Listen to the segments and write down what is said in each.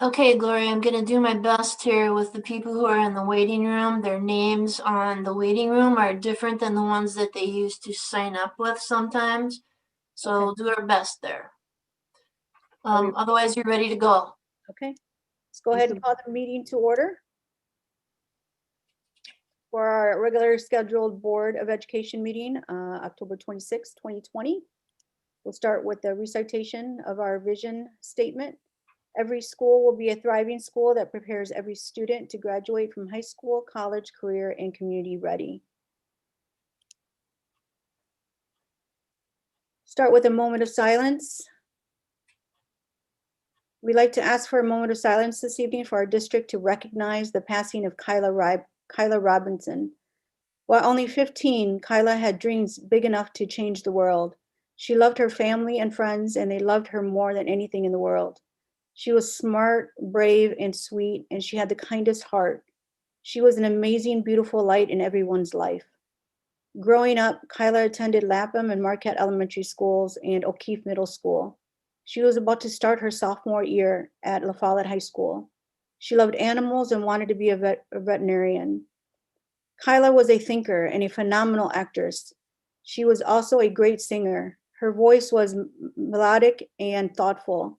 Okay, Gloria, I'm going to do my best here with the people who are in the waiting room. Their names on the waiting room are different than the ones that they use to sign up with sometimes. So Okay. we'll do our best there. Are we- Otherwise, you're ready to go. Okay, let's go ahead and call the meeting to order for our regular scheduled Board of Education meeting, October 26, 2020. We'll start with the recitation of our vision statement. Every school will be a thriving school that prepares every student to graduate from high school, college, career, and community ready. Start with a moment of silence. We'd like to ask for a moment of silence this evening for our district to recognize the passing of Kyla Robinson. While only 15, Kyla had dreams big enough to change the world. She loved her family and friends, and they loved her more than anything in the world. She was smart, brave, and sweet, and she had the kindest heart. She was an amazing, beautiful light in everyone's life. Growing up, Kyla attended Lapham and Marquette Elementary Schools and O'Keefe Middle School. She was about to start her sophomore year at La Follette High School. She loved animals and wanted to be a veterinarian. Kyla was a thinker and a phenomenal actress. She was also a great singer. Her voice was melodic and thoughtful.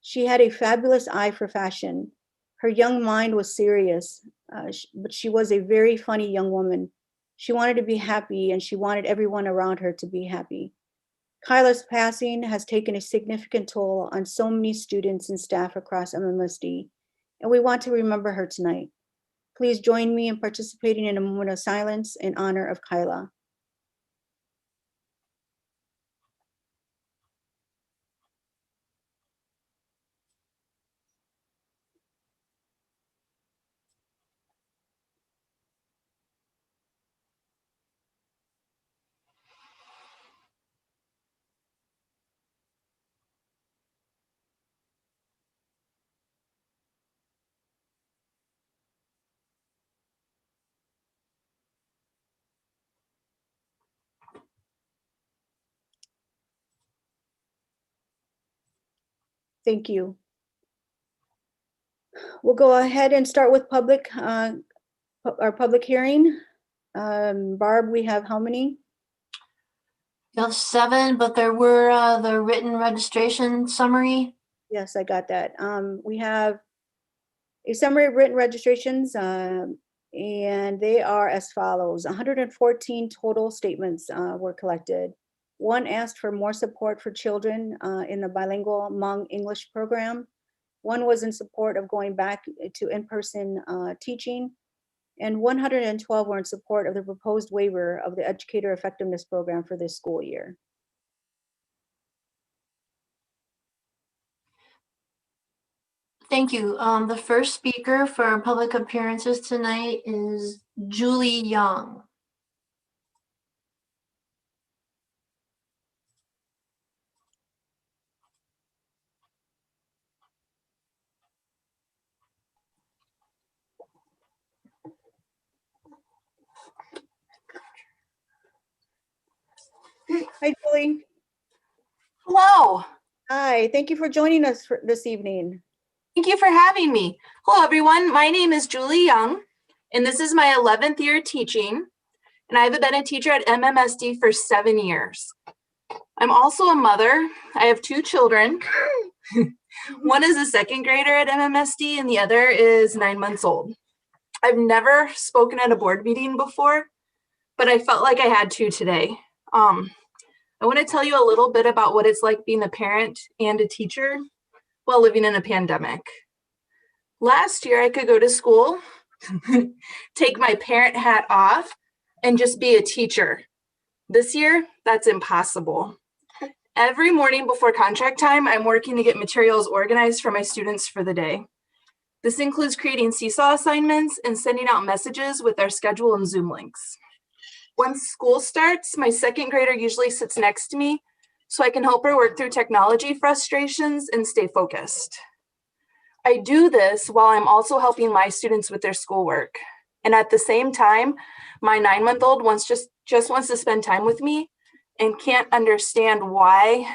She had a fabulous eye for fashion. Her young mind was serious, but she was a very funny young woman. She wanted to be happy, and she wanted everyone around her to be happy. Kyla's passing has taken a significant toll on so many students and staff across MMSD, and we want to remember her tonight. Please join me in participating in a moment of silence in honor of Kyla. Thank you. We'll go ahead and start with our public hearing. Barb, we have how many? You have 7, but there were the written registration summary. Yes, I got that. We have a summary of written registrations, and they are as follows. 114 total statements were collected. One asked for more support for children in the bilingual Hmong English program. One was in support of going back to in-person teaching, and 112 were in support of the proposed waiver of the Educator Effectiveness Program for this school year. Thank you. The first speaker for our public appearances tonight is Julie Young. Hi, Julie. Hello. Hi, thank you for joining us this evening. Thank you for having me. Hello, everyone. My name is Julie Young, and this is my 11th year teaching, and I've been a teacher at MMSD for 7 years. I'm also a mother. I have 2 children. One is a second grader at MMSD, and the other is 9 months old. I've never spoken at a board meeting before, but I felt like I had to today. I want to tell you a little bit about what it's like being a parent and a teacher while living in a pandemic. Last year, I could go to school, take my parent hat off, and just be a teacher. This year, that's impossible. Every morning before contract time, I'm working to get materials organized for my students for the day. This includes creating seesaw assignments and sending out messages with our schedule and Zoom links. Once school starts, my second grader usually sits next to me so I can help her work through technology frustrations and stay focused. I do this while I'm also helping my students with their schoolwork. And at the same time, my 9-month-old just wants to spend time with me and can't understand why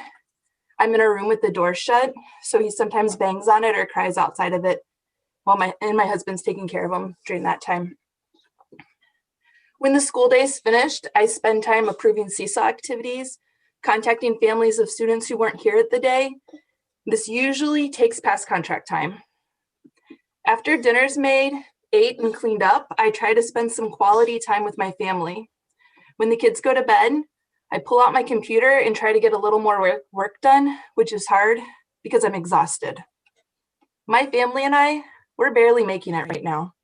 I'm in a room with the door shut, so he sometimes bangs on it or cries outside of it while my husband's taking care of him during that time. When the school day is finished, I spend time approving seesaw activities, contacting families of students who weren't here at the day. This usually takes past contract time. After dinner's made, ate, and cleaned up, I try to spend some quality time with my family. When the kids go to bed, I pull out my computer and try to get a little more work done, which is hard because I'm exhausted. My family and I, we're barely making it right now.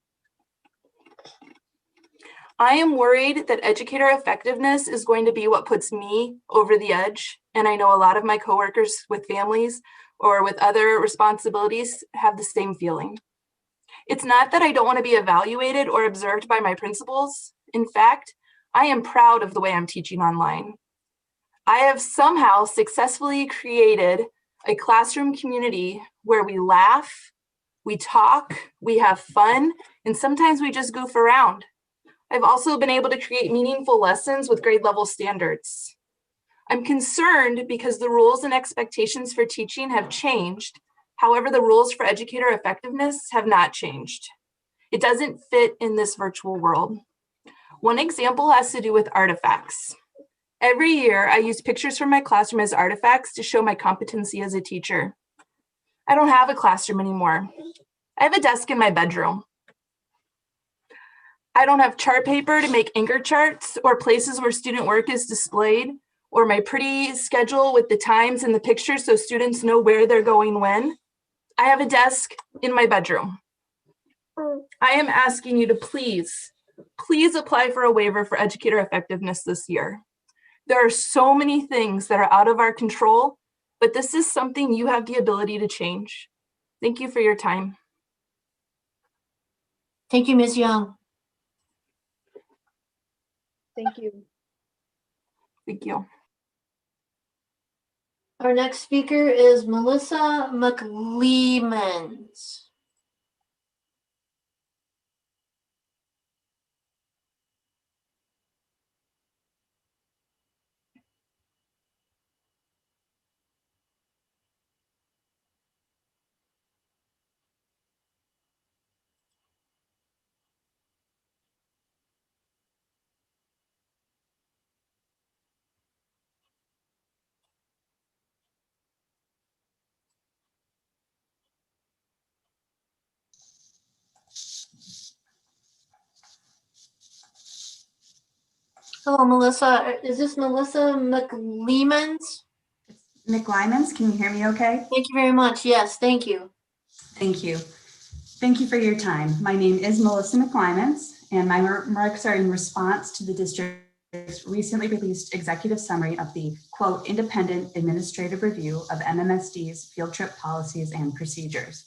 I am worried that educator effectiveness is going to be what puts me over the edge, and I know a lot of my coworkers with families or with other responsibilities have the same feeling. It's not that I don't want to be evaluated or observed by my principals. In fact, I am proud of the way I'm teaching online. I have somehow successfully created a classroom community where we laugh, we talk, we have fun, and sometimes we just goof around. I've also been able to create meaningful lessons with grade level standards. I'm concerned because the rules and expectations for teaching have changed. However, the rules for educator effectiveness have not changed. It doesn't fit in this virtual world. One example has to do with artifacts. Every year, I use pictures from my classroom as artifacts to show my competency as a teacher. I don't have a classroom anymore. I have a desk in my bedroom. I don't have chart paper to make anchor charts or places where student work is displayed, or my pretty schedule with the times and the pictures so students know where they're going when. I have a desk in my bedroom. I am asking you to please apply for a waiver for educator effectiveness this year. There are so many things that are out of our control, but this is something you have the ability to change. Thank you for your time. Thank you, Ms. Young. Thank you. Thank you. Our next speaker is Melissa McLeemans. Hello, Melissa. Is this Melissa McLeemans? McLeemans, can you hear me okay? Thank you very much. Yes, thank you. Thank you. Thank you for your time. My name is Melissa McLeemans, and my remarks are in response to the district's recently released executive summary of the, quote, independent administrative review of MMSD's field trip policies and procedures.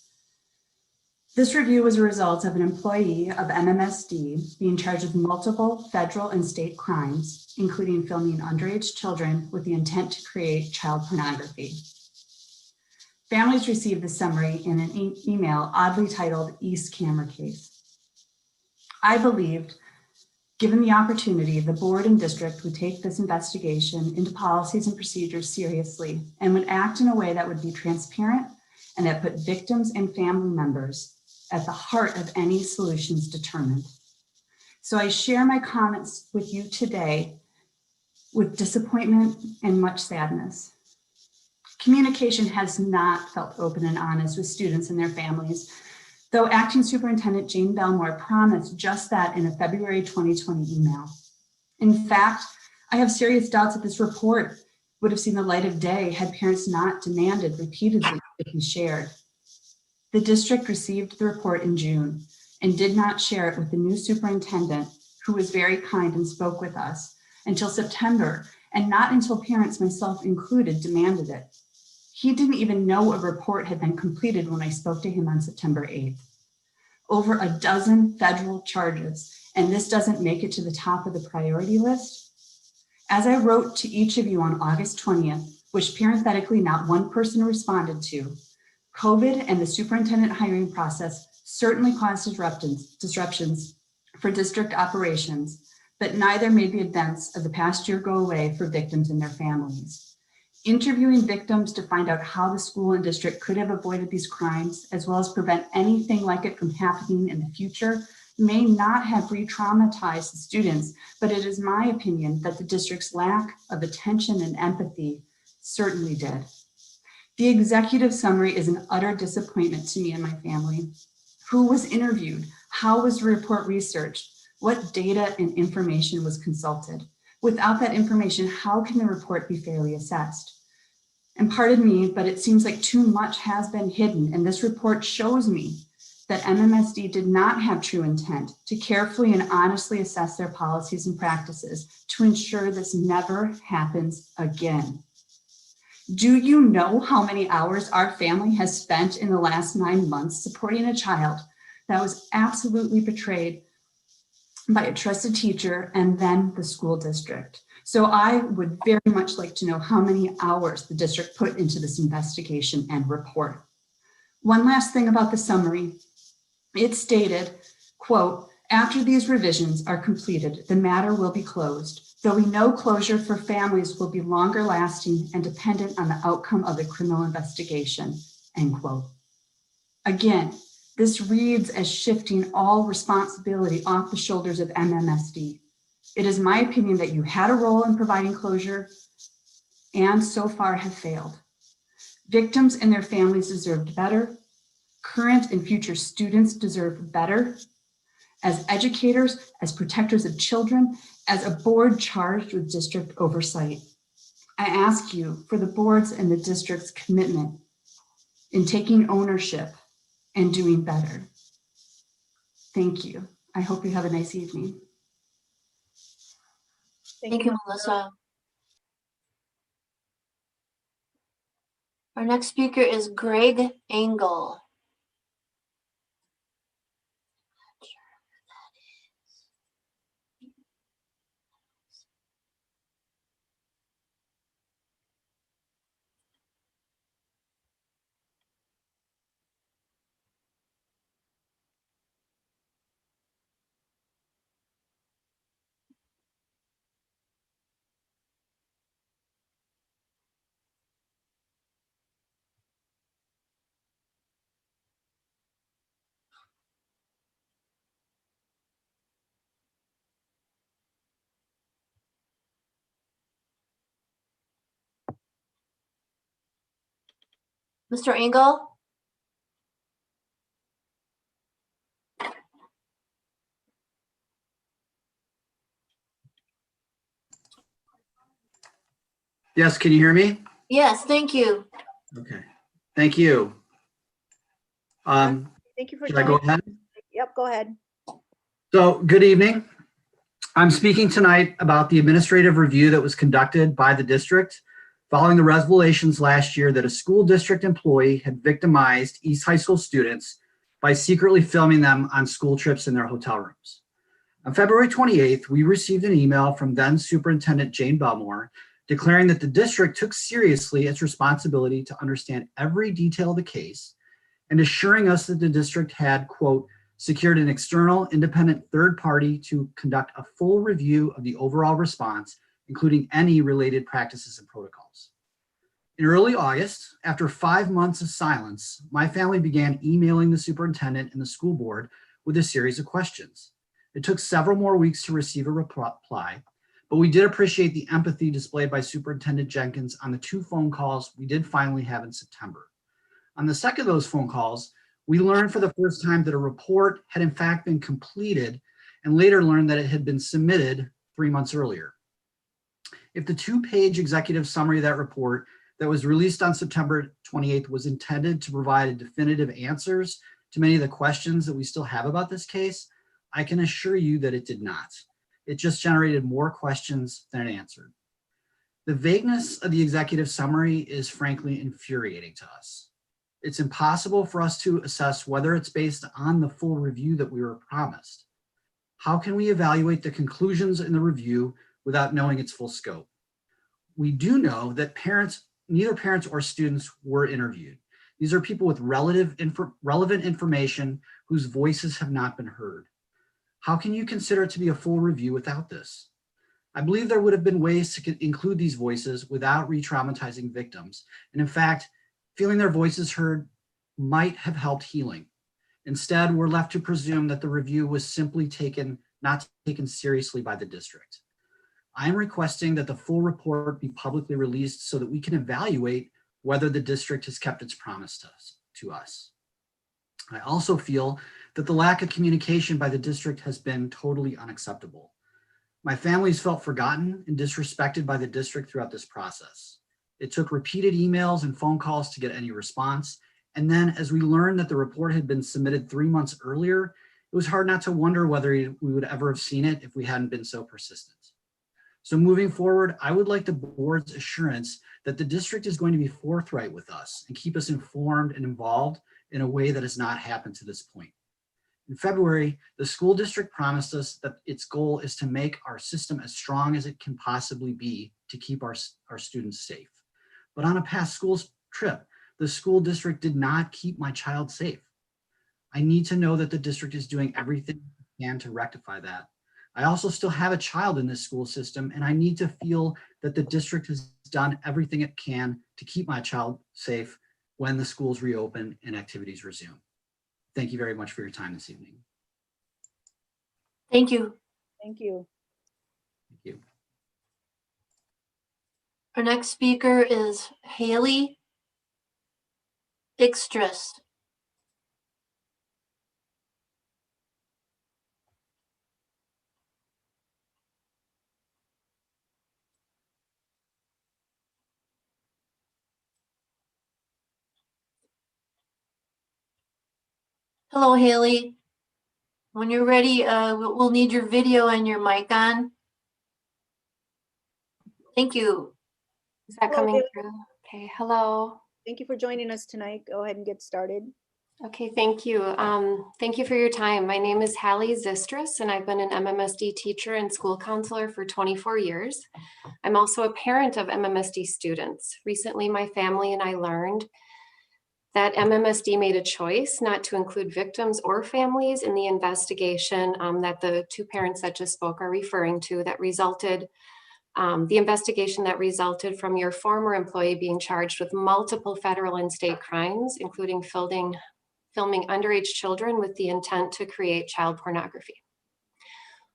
This review was a result of an employee of MMSD being charged with multiple federal and state crimes, including filming underage children with the intent to create child pornography. Families received the summary in an email oddly titled East Camera Case. I believed, given the opportunity, the board and district would take this investigation into policies and procedures seriously and would act in a way that would be transparent and that put victims and family members at the heart of any solutions determined. So I share my comments with you today with disappointment and much sadness. Communication has not felt open and honest with students and their families, though Acting Superintendent Jane Belmore promised just that in a February 2020 email. In fact, I have serious doubts that this report would have seen the light of day had parents not demanded repeatedly it be shared. The district received the report in June and did not share it with the new superintendent, who was very kind and spoke with us, until September, and not until parents, myself included, demanded it. He didn't even know a report had been completed when I spoke to him on September 8th. Over a dozen federal charges, and this doesn't make it to the top of the priority list. As I wrote to each of you on August 20th, which parenthetically not one person responded to, COVID and the superintendent hiring process certainly caused disruptions for district operations, but neither made the events of the past year go away for victims and their families. Interviewing victims to find out how the school and district could have avoided these crimes, as well as prevent anything like it from happening in the future, may not have re-traumatized the students, but it is my opinion that the district's lack of attention and empathy certainly did. The executive summary is an utter disappointment to me and my family. Who was interviewed? How was the report researched? What data and information was consulted? Without that information, how can the report be fairly assessed? And pardon me, but it seems like too much has been hidden, and this report shows me that MMSD did not have true intent to carefully and honestly assess their policies and practices to ensure this never happens again. Do you know how many hours our family has spent in the last 9 months supporting a child that was absolutely betrayed by a trusted teacher and then the school district? So I would very much like to know how many hours the district put into this investigation and report. One last thing about the summary. It stated, quote, after these revisions are completed, the matter will be closed, though we know closure for families will be longer lasting and dependent on the outcome of the criminal investigation, end quote. Again, this reads as shifting all responsibility off the shoulders of MMSD. It is my opinion that you had a role in providing closure and so far have failed. Victims and their families deserved better. Current and future students deserve better. As educators, as protectors of children, as a board charged with district oversight, I ask you for the board's and the district's commitment in taking ownership and doing better. Thank you. I hope you have a nice evening. Thank you, Melissa. Our next speaker is Greg Engel. Mr. Engel? Yes, can you hear me? Yes, thank you. Okay, thank you. Thank you for Should I go joining. ahead? Yep, go ahead. So, good evening. I'm speaking tonight about the administrative review that was conducted by the district following the revelations last year that a school district employee had victimized East High School students by secretly filming them on school trips in their hotel rooms. On February 28th, we received an email from then Superintendent Jane Belmore declaring that the district took seriously its responsibility to understand every detail of the case and assuring us that the district had, quote, secured an external independent third party to conduct a full review of the overall response, including any related practices and protocols. In early August, after 5 months of silence, my family began emailing the superintendent and the school board with a series of questions. It took several more weeks to receive a reply, but we did appreciate the empathy displayed by Superintendent Jenkins on the 2 phone calls we did finally have in September. On the second of those phone calls, we learned for the first time that a report had in fact been completed and later learned that it had been submitted 3 months earlier. If the 2-page executive summary of that report that was released on September 28th was intended to provide definitive answers to many of the questions that we still have about this case, I can assure you that it did not. It just generated more questions than it answered. The vagueness of the executive summary is frankly infuriating to us. It's impossible for us to assess whether it's based on the full review that we were promised. How can we evaluate the conclusions in the review without knowing its full scope? We do know that neither parents or students were interviewed. These are people with relevant information whose voices have not been heard. How can you consider it to be a full review without this? I believe there would have been ways to include these voices without re-traumatizing victims. And in fact, feeling their voices heard might have helped healing. Instead, we're left to presume that the review was simply not taken seriously by the district. I am requesting that the full report be publicly released so that we can evaluate whether the district has kept its promise to us. I also feel that the lack of communication by the district has been totally unacceptable. My family's felt forgotten and disrespected by the district throughout this process. It took repeated emails and phone calls to get any response. And then as we learned that the report had been submitted 3 months earlier, it was hard not to wonder whether we would ever have seen it if we hadn't been so persistent. So moving forward, I would like the board's assurance that the district is going to be forthright with us and keep us informed and involved in a way that has not happened to this point. In February, the school district promised us that its goal is to make our system as strong as it can possibly be to keep our students safe. But on a past school trip, the school district did not keep my child safe. I need to know that the district is doing everything it can to rectify that. I also still have a child in this school system, and I need to feel that the district has done everything it can to keep my child safe when the schools reopen and activities resume. Thank you very much for your time this evening. Thank you. Thank you. Thank you. Our next speaker is Haley Dixtress. Hello, Haley. When you're ready, we'll need your video and your mic on. Thank you. Is that Hello, coming Haley. through? Okay, hello. Thank you for joining us tonight. Go ahead and get started. Okay, thank you. Thank you for your time. My name is Hallie Zistris, and I've been an MMSD teacher and school counselor for 24 years. I'm also a parent of MMSD students. Recently, my family and I learned that MMSD made a choice not to include victims or families in the investigation that the two parents that just spoke are referring to that resulted the investigation that resulted from your former employee being charged with multiple federal and state crimes, including filming underage children with the intent to create child pornography.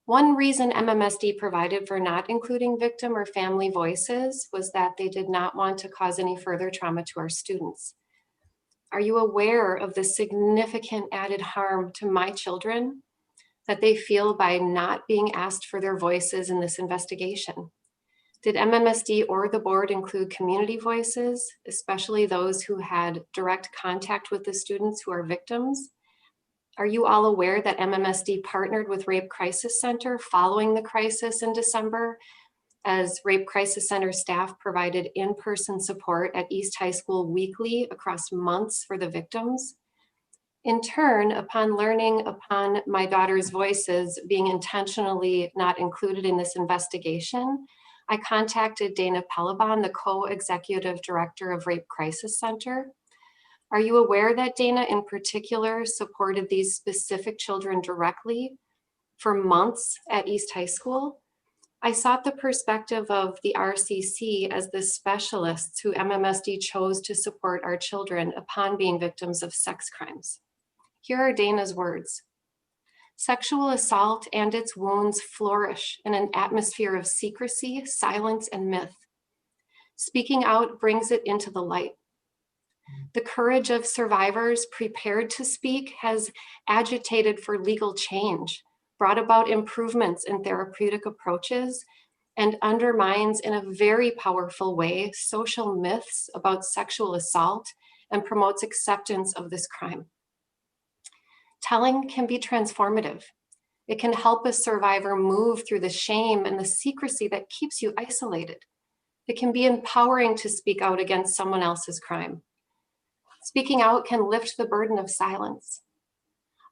One reason MMSD provided for not including victim or family voices was that they did not want to cause any further trauma to our students. Are you aware of the significant added harm to my children that they feel by not being asked for their voices in this investigation? Did MMSD or the board include community voices, especially those who had direct contact with the students who are victims? Are you all aware that MMSD partnered with Rape Crisis Center following the crisis in December, as Rape Crisis Center staff provided in-person support at East High School weekly across months for the victims? In turn, upon learning upon my daughter's voices being intentionally not included in this investigation, I contacted Dana Pelabon, the co-executive director of Rape Crisis Center. Are you aware that Dana in particular supported these specific children directly for months at East High School? I sought the perspective of the RCC as the specialists who MMSD chose to support our children upon being victims of sex crimes. Here are Dana's words. Sexual assault and its wounds flourish in an atmosphere of secrecy, silence, and myth. Speaking out brings it into the light. The courage of survivors prepared to speak has agitated for legal change, brought about improvements in therapeutic approaches, and undermines in a very powerful way social myths about sexual assault and promotes acceptance of this crime. Telling can be transformative. It can help a survivor move through the shame and the secrecy that keeps you isolated. It can be empowering to speak out against someone else's crime. Speaking out can lift the burden of silence.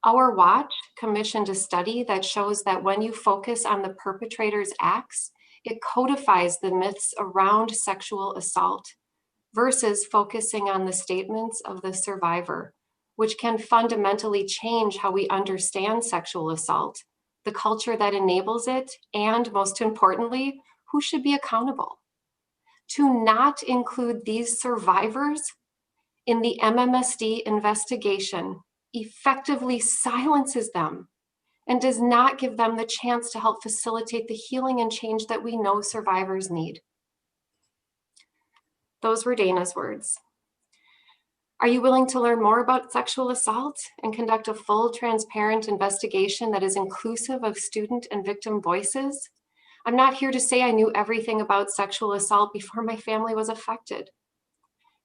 Our Watch commissioned a study that shows that when you focus on the perpetrator's acts, it codifies the myths around sexual assault versus focusing on the statements of the survivor, which can fundamentally change how we understand sexual assault, the culture that enables it, and most importantly, who should be accountable. To not include these survivors in the MMSD investigation effectively silences them and does not give them the chance to help facilitate the healing and change that we know survivors need. Those were Dana's words. Are you willing to learn more about sexual assault and conduct a full, transparent investigation that is inclusive of student and victim voices? I'm not here to say I knew everything about sexual assault before my family was affected.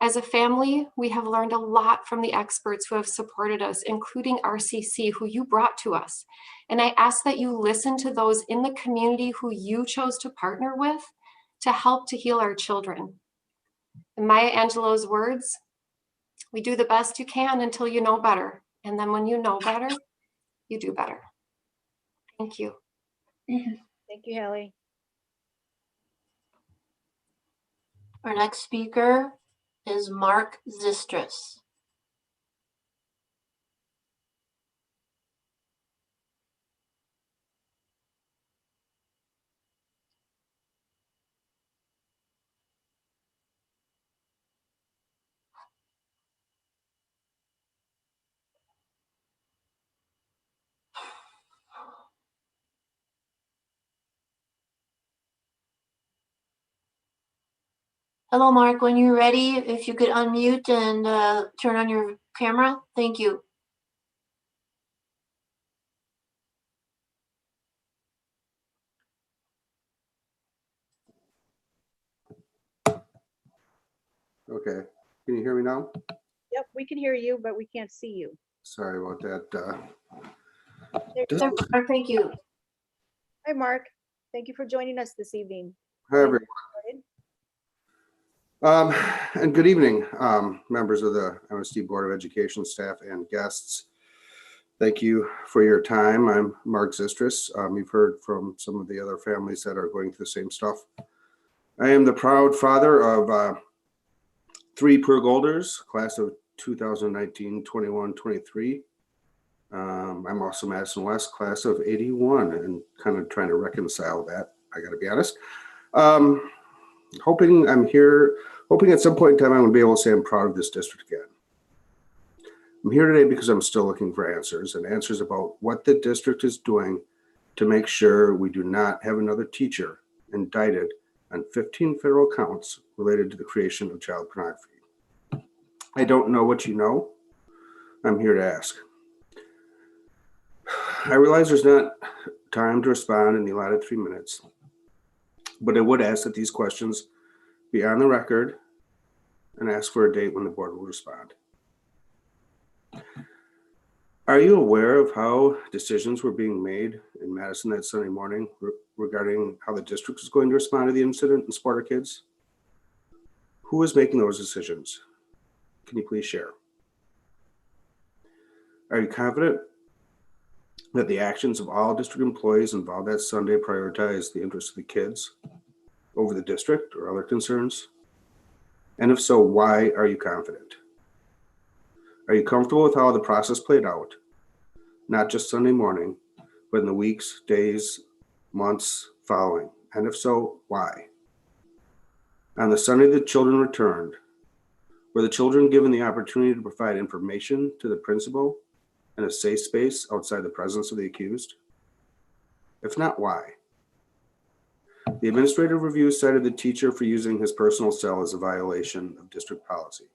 As a family, we have learned a lot from the experts who have supported us, including RCC, who you brought to us. And I ask that you listen to those in the community who you chose to partner with to help to heal our children. In Maya Angelou's words, we do the best you can until you know better. And then when you know better, you do better. Thank you. Thank you, Hallie. Our next speaker is Mark Zistris. Hello, Mark. When you're ready, if you could unmute and turn on your camera. Thank you. Okay, can you hear me now? Yep, we can hear you, but we can't see you. Sorry about that. Mark, thank you. Hi, Mark. Thank you for joining us this evening. Hi, everyone. And good evening, members of the MSD Board of Education staff and guests. Thank you for your time. I'm Mark Zistris. You've heard from some of the other families that are going through the same stuff. I am the proud father of 3 Purgolders, class of 2019, 21, 23. I'm also Madison West, class of 81, and kind of trying to reconcile that, I gotta be honest. Hoping at some point in time I'm gonna be able to say I'm proud of this district again. I'm here today because I'm still looking for answers, and answers about what the district is doing to make sure we do not have another teacher indicted on 15 federal counts related to the creation of child pornography. I don't know what you know. I'm here to ask. I realize there's not time to respond in the allotted 3 minutes, but I would ask that these questions be on the record and ask for a date when the board will respond. Are you aware of how decisions were being made in Madison that Sunday morning regarding how the district is going to respond to the incident in Sparta Kids? Who was making those decisions? Can you please share? Are you confident that the actions of all district employees involved that Sunday prioritize the interests of the kids over the district or other concerns? And if so, why are you confident? Are you comfortable with how the process played out? Not just Sunday morning, but in the weeks, days, months following? And if so, why? On the Sunday the children returned, were the children given the opportunity to provide information to the principal in a safe space outside the presence of the accused? If not, why? The administrative review cited the teacher for using his personal cell as a violation of district policy.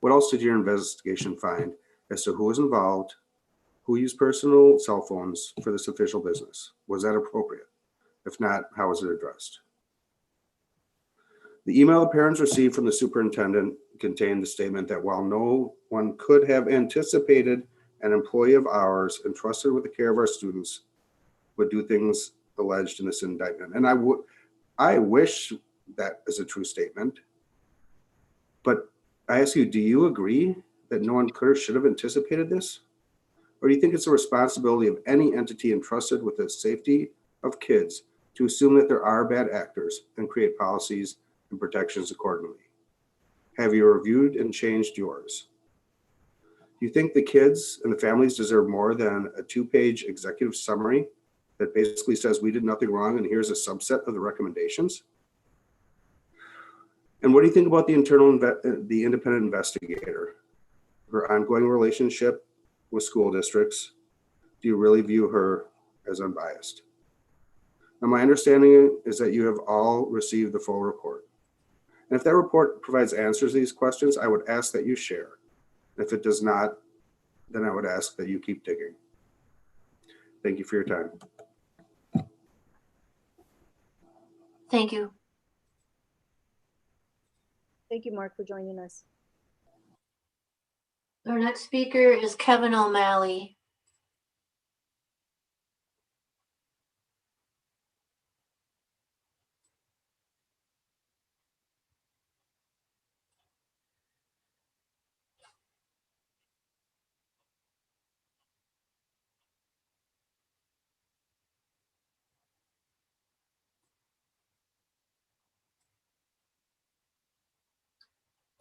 What else did your investigation find as to who was involved, who used personal cell phones for this official business? Was that appropriate? If not, how was it addressed? The email the parents received from the superintendent contained the statement that while no one could have anticipated an employee of ours entrusted with the care of our students would do things alleged in this indictment. And I wish that is a true statement, but I ask you, do you agree that no one could or should have anticipated this? Or do you think it's the responsibility of any entity entrusted with the safety of kids to assume that there are bad actors and create policies and protections accordingly? Have you reviewed and changed yours? Do you think the kids and the families deserve more than a 2-page executive summary that basically says we did nothing wrong and here's a subset of the recommendations? And what do you think about the independent investigator, her ongoing relationship with school districts? Do you really view her as unbiased? Now, my understanding is that you have all received the full report. And if that report provides answers to these questions, I would ask that you share. If it does not, then I would ask that you keep digging. Thank you for your time. Thank you. Thank you, Mark, for joining us. Our next speaker is Kevin O'Malley.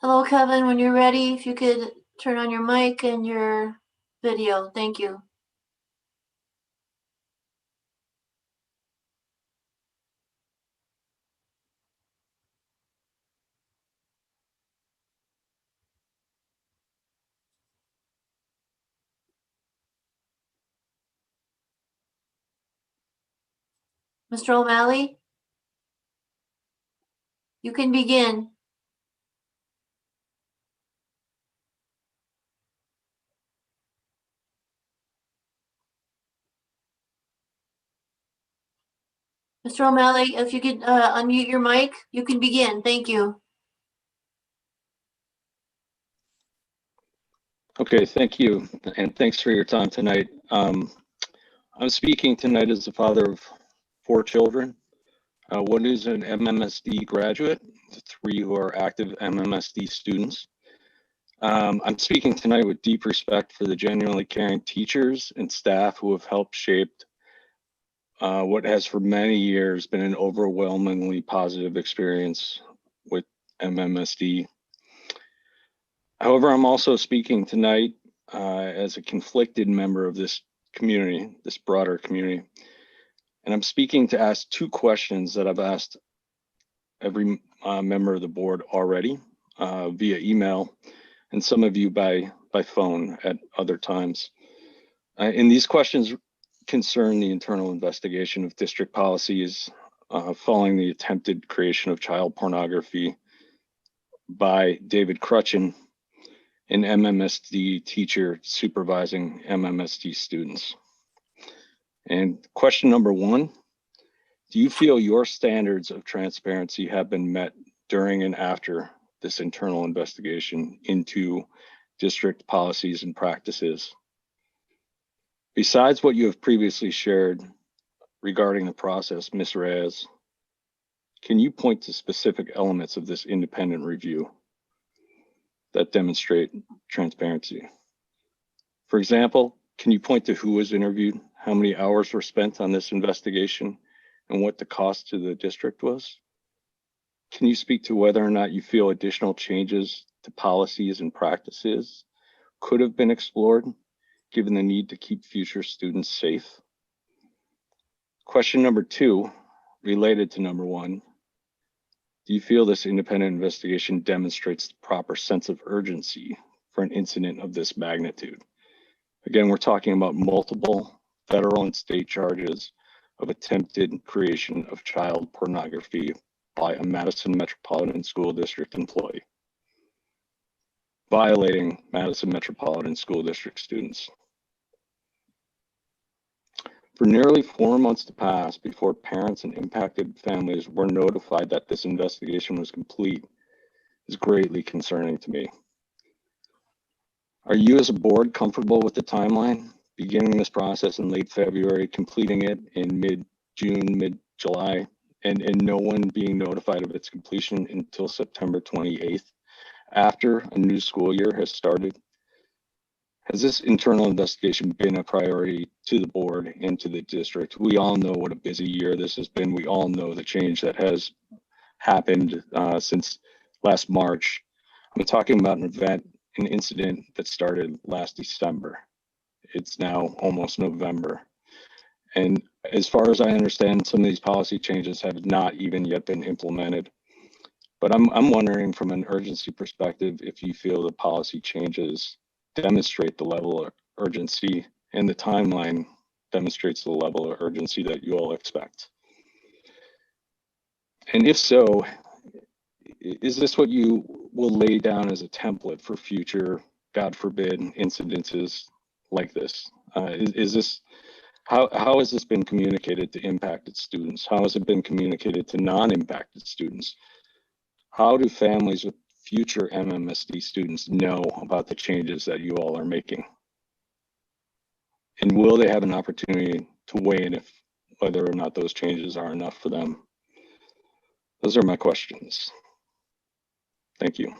Hello, Kevin. When you're ready, if you could turn on your mic and your video. Thank you. Mr. O'Malley, you can begin. Mr. O'Malley, if you could unmute your mic, you can begin. Thank you. Okay, thank you, and thanks for your time tonight. I'm speaking tonight as the father of 4 children. One is an MMSD graduate, 3 who are active MMSD students. I'm speaking tonight with deep respect for the genuinely caring teachers and staff who have helped shape what has for many years been an overwhelmingly positive experience with MMSD. However, I'm also speaking tonight as a conflicted member of this community, this broader community. And I'm speaking to ask 2 questions that I've asked every member of the board already via email, and some of you by phone at other times. And these questions concern the internal investigation of district policies following the attempted creation of child pornography by David Crutchen, an MMSD teacher supervising MMSD students. And question number 1, do you feel your standards of transparency have been met during and after this internal investigation into district policies and practices? Besides what you have previously shared regarding the process, Ms. Reyes, can you point to specific elements of this independent review that demonstrate transparency? For example, can you point to who was interviewed, how many hours were spent on this investigation, and what the cost to the district was? Can you speak to whether or not you feel additional changes to policies and practices could have been explored, given the need to keep future students safe? Question number 2, related to number 1, do you feel this independent investigation demonstrates the proper sense of urgency for an incident of this magnitude? Again, we're talking about multiple federal and state charges of attempted creation of child pornography by a Madison Metropolitan School District employee, violating Madison Metropolitan School District students. For nearly 4 months to pass before parents and impacted families were notified that this investigation was complete is greatly concerning to me. Are you as a board comfortable with the timeline, beginning this process in late February, completing it in mid-June, mid-July, and no one being notified of its completion until September 28th, after a new school year has started? Has this internal investigation been a priority to the board and to the district? We all know what a busy year this has been. We all know the change that has happened since last March. I'm talking about an incident that started last December. It's now almost November. And As far as I understand, some of these policy changes have not even yet been implemented. But I'm wondering from an urgency perspective, if you feel the policy changes demonstrate the level of urgency and the timeline demonstrates the level of urgency that you all expect. And if so, is this what you will lay down as a template for future, God forbid, incidences like this? Is this, how has this been communicated to impacted students? How has it been communicated to non-impacted students? How do families with future MMSD students know about the changes that you all are making? And will they have an opportunity to weigh in if whether or not those changes are enough for them? Those are my questions. Thank you.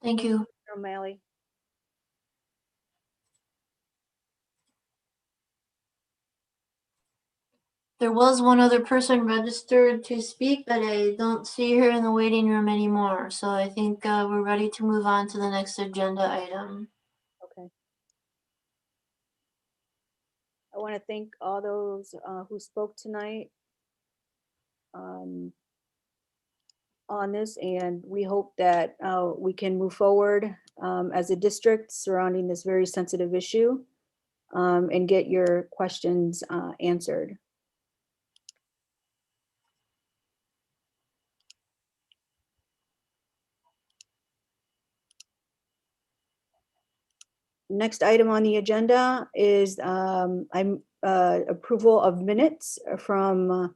Thank you. O'Malley. There was one other person registered to speak, but I don't see her in the waiting room anymore. So I think we're ready to move on to the next agenda item. Okay. I want to thank all those who spoke tonight on this, and we hope that we can move forward as a district surrounding this very sensitive issue and get your questions answered. Next item on the agenda is approval of minutes from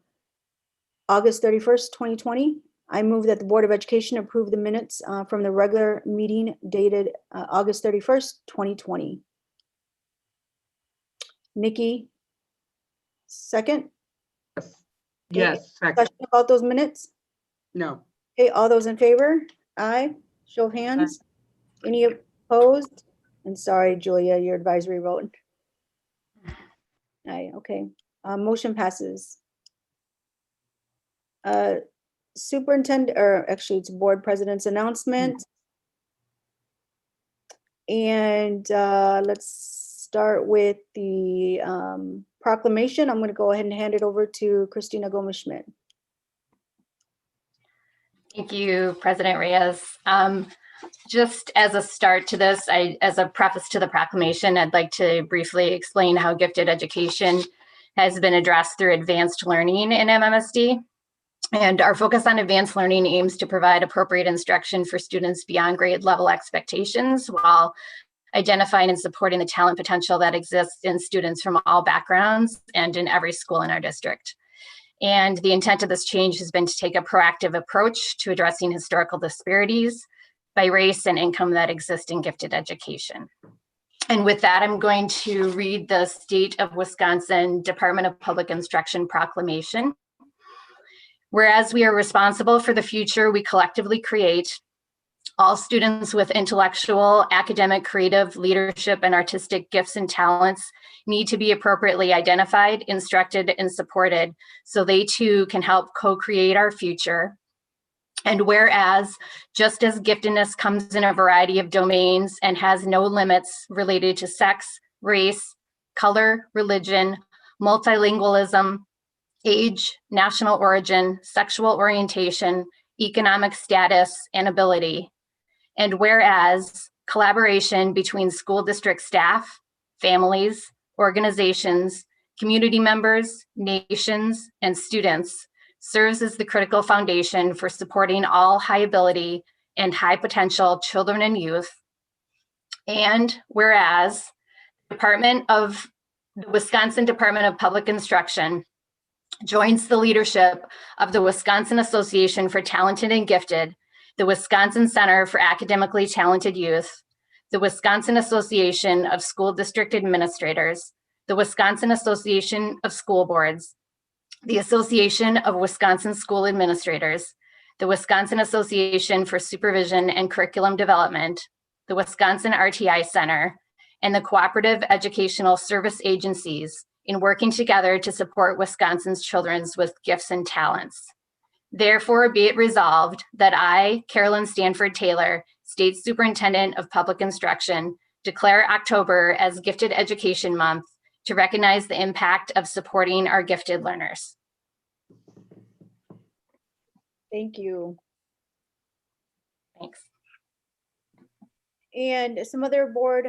August 31st, 2020. I move that the Board of Education approve the minutes from the regular meeting dated August 31st, 2020. Nikki, second? Yes, second. Discussion about those minutes? No. Okay, all those in favor? Aye. Show of hands. Any opposed? And sorry, Julia, your advisory vote. Aye, okay. Motion passes. Superintendent, or actually it's board president's announcement. And let's start with the proclamation. I'm going to go ahead and hand it over to Christina Gomes-Schmidt. Thank you, President Reyes. Just as a start to this, as a preface to the proclamation, I'd like to briefly explain how gifted education has been addressed through advanced learning in MMSD. And our focus on advanced learning aims to provide appropriate instruction for students beyond grade level expectations while identifying and supporting the talent potential that exists in students from all backgrounds and in every school in our district. And the intent of this change has been to take a proactive approach to addressing historical disparities by race and income that exist in gifted education. And with that, I'm going to read the State of Wisconsin Department of Public Instruction proclamation. Whereas we are responsible for the future we collectively create, all students with intellectual, academic, creative, leadership, and artistic gifts and talents need to be appropriately identified, instructed, and supported so they too can help co-create our future. And whereas, just as giftedness comes in a variety of domains and has no limits related to sex, race, color, religion, multilingualism, age, national origin, sexual orientation, economic status, and ability. And whereas collaboration between school district staff, families, organizations, community members, nations, and students serves as the critical foundation for supporting all high ability and high potential children and youth. And whereas the Wisconsin Department of Public Instruction joins the leadership of the Wisconsin Association for Talented and Gifted, the Wisconsin Center for Academically Talented Youth, the Wisconsin Association of School District Administrators, the Wisconsin Association of School Boards, the Association of Wisconsin School Administrators, the Wisconsin Association for Supervision and Curriculum Development, the Wisconsin RTI Center, and the Cooperative Educational Service Agencies in working together to support Wisconsin's children with gifts and talents. Therefore, be it resolved that I, Carolyn Stanford Taylor, State Superintendent of Public Instruction, declare October as Gifted Education Month to recognize the impact of supporting our gifted learners. Thank you. Thanks. And some other board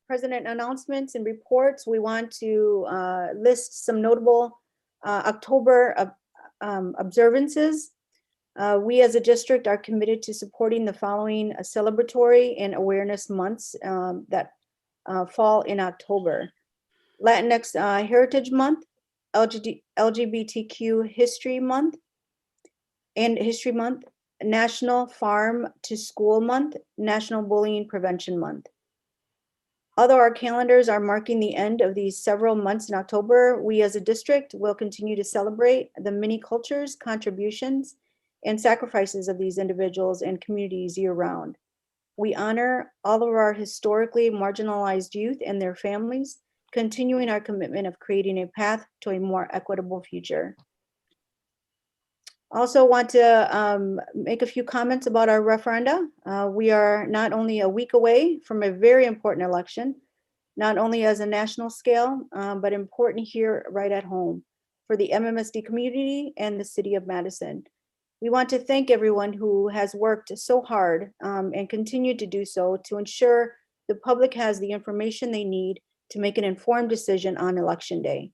president announcements and reports. We want to list some notable October observances. We as a district are committed to supporting the following celebratory and awareness months that fall in October. Latinx Heritage Month, LGBTQ History Month, National Farm to School Month, National Bullying Prevention Month. Although our calendars are marking the end of these several months in October, we as a district will continue to celebrate the many cultures, contributions, and sacrifices of these individuals and communities year-round. We honor all of our historically marginalized youth and their families, continuing our commitment of creating a path to a more equitable future. Also want to make a few comments about our referenda. We are not only a week away from a very important election, not only as a national scale, but important here right at home for the MMSD community and the city of Madison. We want to thank everyone who has worked so hard and continue to do so to ensure the public has the information they need to make an informed decision on election day.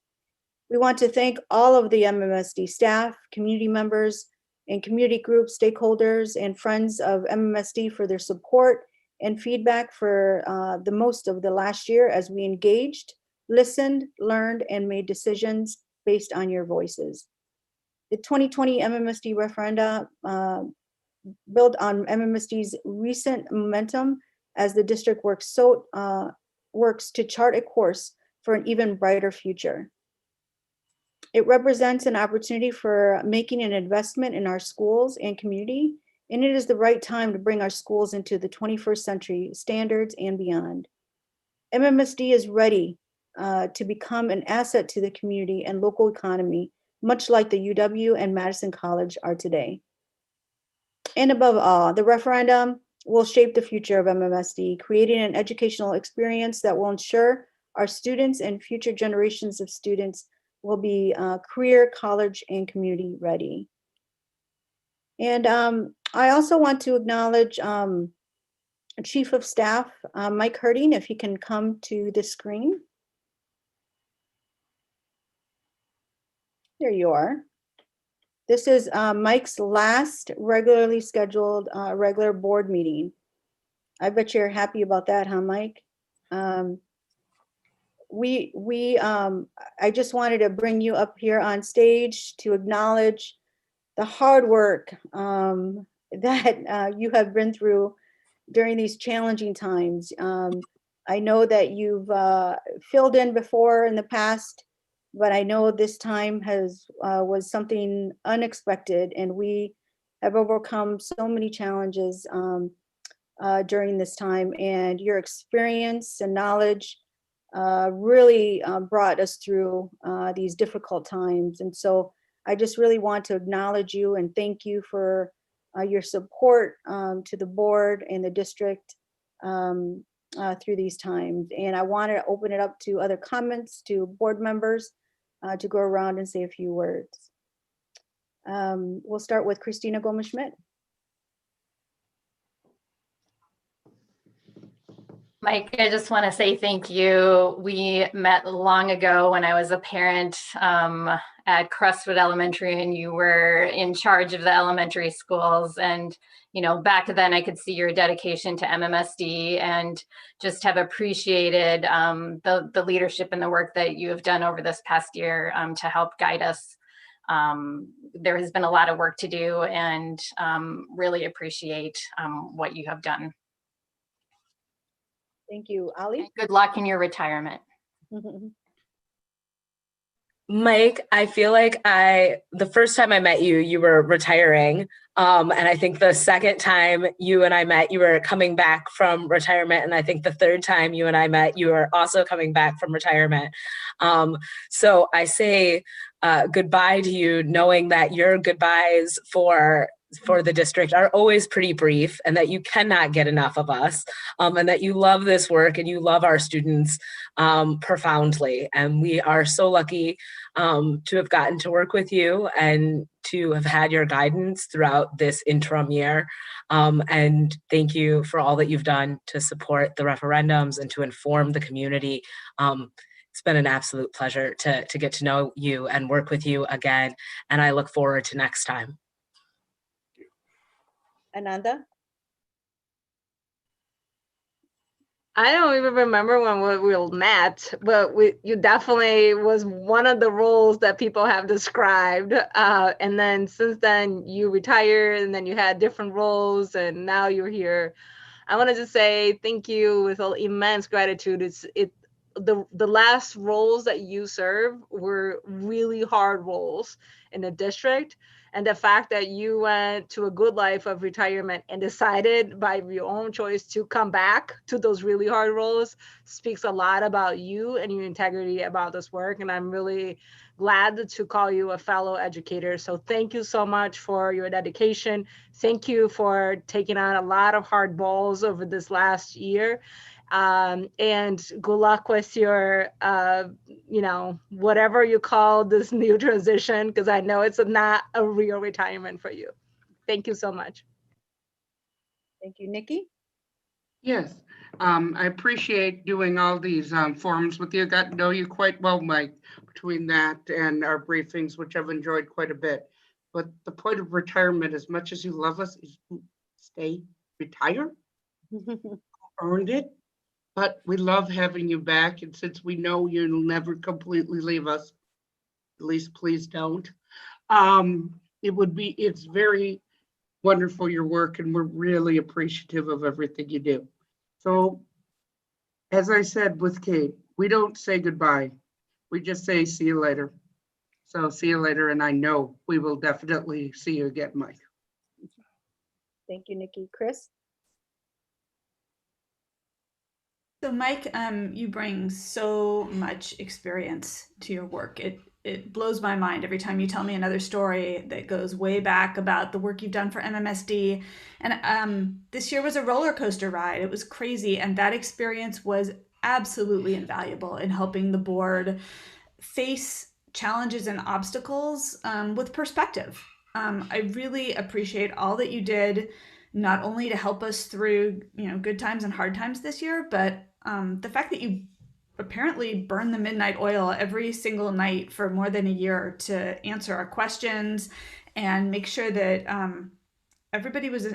We want to thank all of the MMSD staff, community members, and community groups, stakeholders, and friends of MMSD for their support and feedback for the most of the last year as we engaged, listened, learned, and made decisions based on your voices. The 2020 MMSD referenda built on MMSD's recent momentum as the district works to chart a course for an even brighter future. It represents an opportunity for making an investment in our schools and community, and it is the right time to bring our schools into the 21st century standards and beyond. MMSD is ready to become an asset to the community and local economy, much like the UW and Madison College are today. And above all, the referendum will shape the future of MMSD, creating an educational experience that will ensure our students and future generations of students will be career, college, and community ready. And I also want to acknowledge Chief of Staff, Mike Herding, if he can come to the screen. There you are. This is Mike's last regularly scheduled regular board meeting. I bet you're happy about that, huh, Mike? I just wanted to bring you up here on stage to acknowledge the hard work that you have been through during these challenging times. I know that you've filled in before in the past, but I know this time was something unexpected, and we have overcome so many challenges during this time, and your experience and knowledge really brought us through these difficult times. And so I just really want to acknowledge you and thank you for your support to the board and the district through these times. And I want to open it up to other comments, to board members to go around and say a few words. We'll start with Christina Gomes-Schmidt. Mike, I just want to say thank you. We met long ago when I was a parent at Crestwood Elementary, and you were in charge of the elementary schools. And, you know, back then I could see your dedication to MMSD and just have appreciated the leadership and the work that you have done over this past year to help guide us. There has been a lot of work to do, and really appreciate what you have done. Thank you, Ali. Good luck in your retirement. Mike, I feel like the first time I met you, you were retiring. And I think the second time you and I met, you were coming back from retirement. And I think the third time you and I met, you were also coming back from retirement. So I say goodbye to you, knowing that your goodbyes for for the district are always pretty brief, and that you cannot get enough of us, and that you love this work and you love our students profoundly. And we are so lucky to have gotten to work with you and to have had your guidance throughout this interim year. And thank you for all that you've done to support the referendums and to inform the community. It's been an absolute pleasure to get to know you and work with you again. And I look forward to next time. Ananda? I don't even remember when we met, but you definitely was one of the roles that people have described. And then since then you retired, and then you had different roles, and now you're here. I want to just say thank you with immense gratitude. The last roles that you served were really hard roles in the district. And the fact that you went to a good life of retirement and decided by your own choice to come back to those really hard roles speaks a lot about you and your integrity about this work. And I'm really glad to call you a fellow educator. So thank you so much for your dedication. Thank you for taking on a lot of hard balls over this last year. And good luck with your, whatever you call this new transition, because I know it's not a real retirement for you. Thank you so much. Thank you. Nikki? Yes, I appreciate doing all these forums with you. Got to know you quite well, Mike, between that and our briefings, which I've enjoyed quite a bit. But the point of retirement, as much as you love us, is to stay retired. Earned it. But we love having you back. And since we know you'll never completely leave us, at least please don't. It's very wonderful, your work, and we're really appreciative of everything you do. So, as I said with Kate, we don't say goodbye. We just say, see you later. So see you later. And I know we will definitely see you again, Mike. Thank you, Nikki. Chris? So Mike, you bring so much experience to your work. It blows my mind every time you tell me another story that goes way back about the work you've done for MMSD. And this year was a roller coaster ride. It was crazy. And that experience was absolutely invaluable in helping the board face challenges and obstacles with perspective. I really appreciate all that you did, not only to help us through good times and hard times this year, but the fact that you apparently burned the midnight oil every single night for more than a year to answer our questions and make sure that everybody was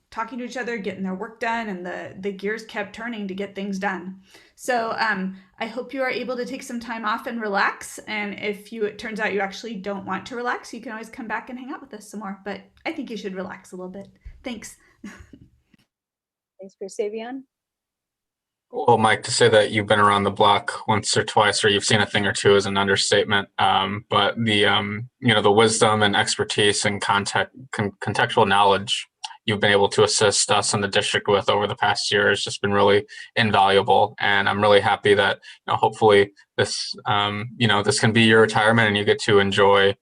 talking to each other, getting their work done, and the gears kept turning to get things done. So I hope you are able to take some time off and relax. And if it turns out you actually don't want to relax, you can always come back and hang out with us some more. But I think you should relax a little bit. Thanks. Thanks, Chris. Savion? Well, Mike, to say that you've been around the block once or twice, or you've seen a thing or two, is an understatement. But the the wisdom and expertise and contextual knowledge you've been able to assist us in the district with over the past year has just been really invaluable. And I'm really happy that hopefully this this can be your retirement and you get to enjoy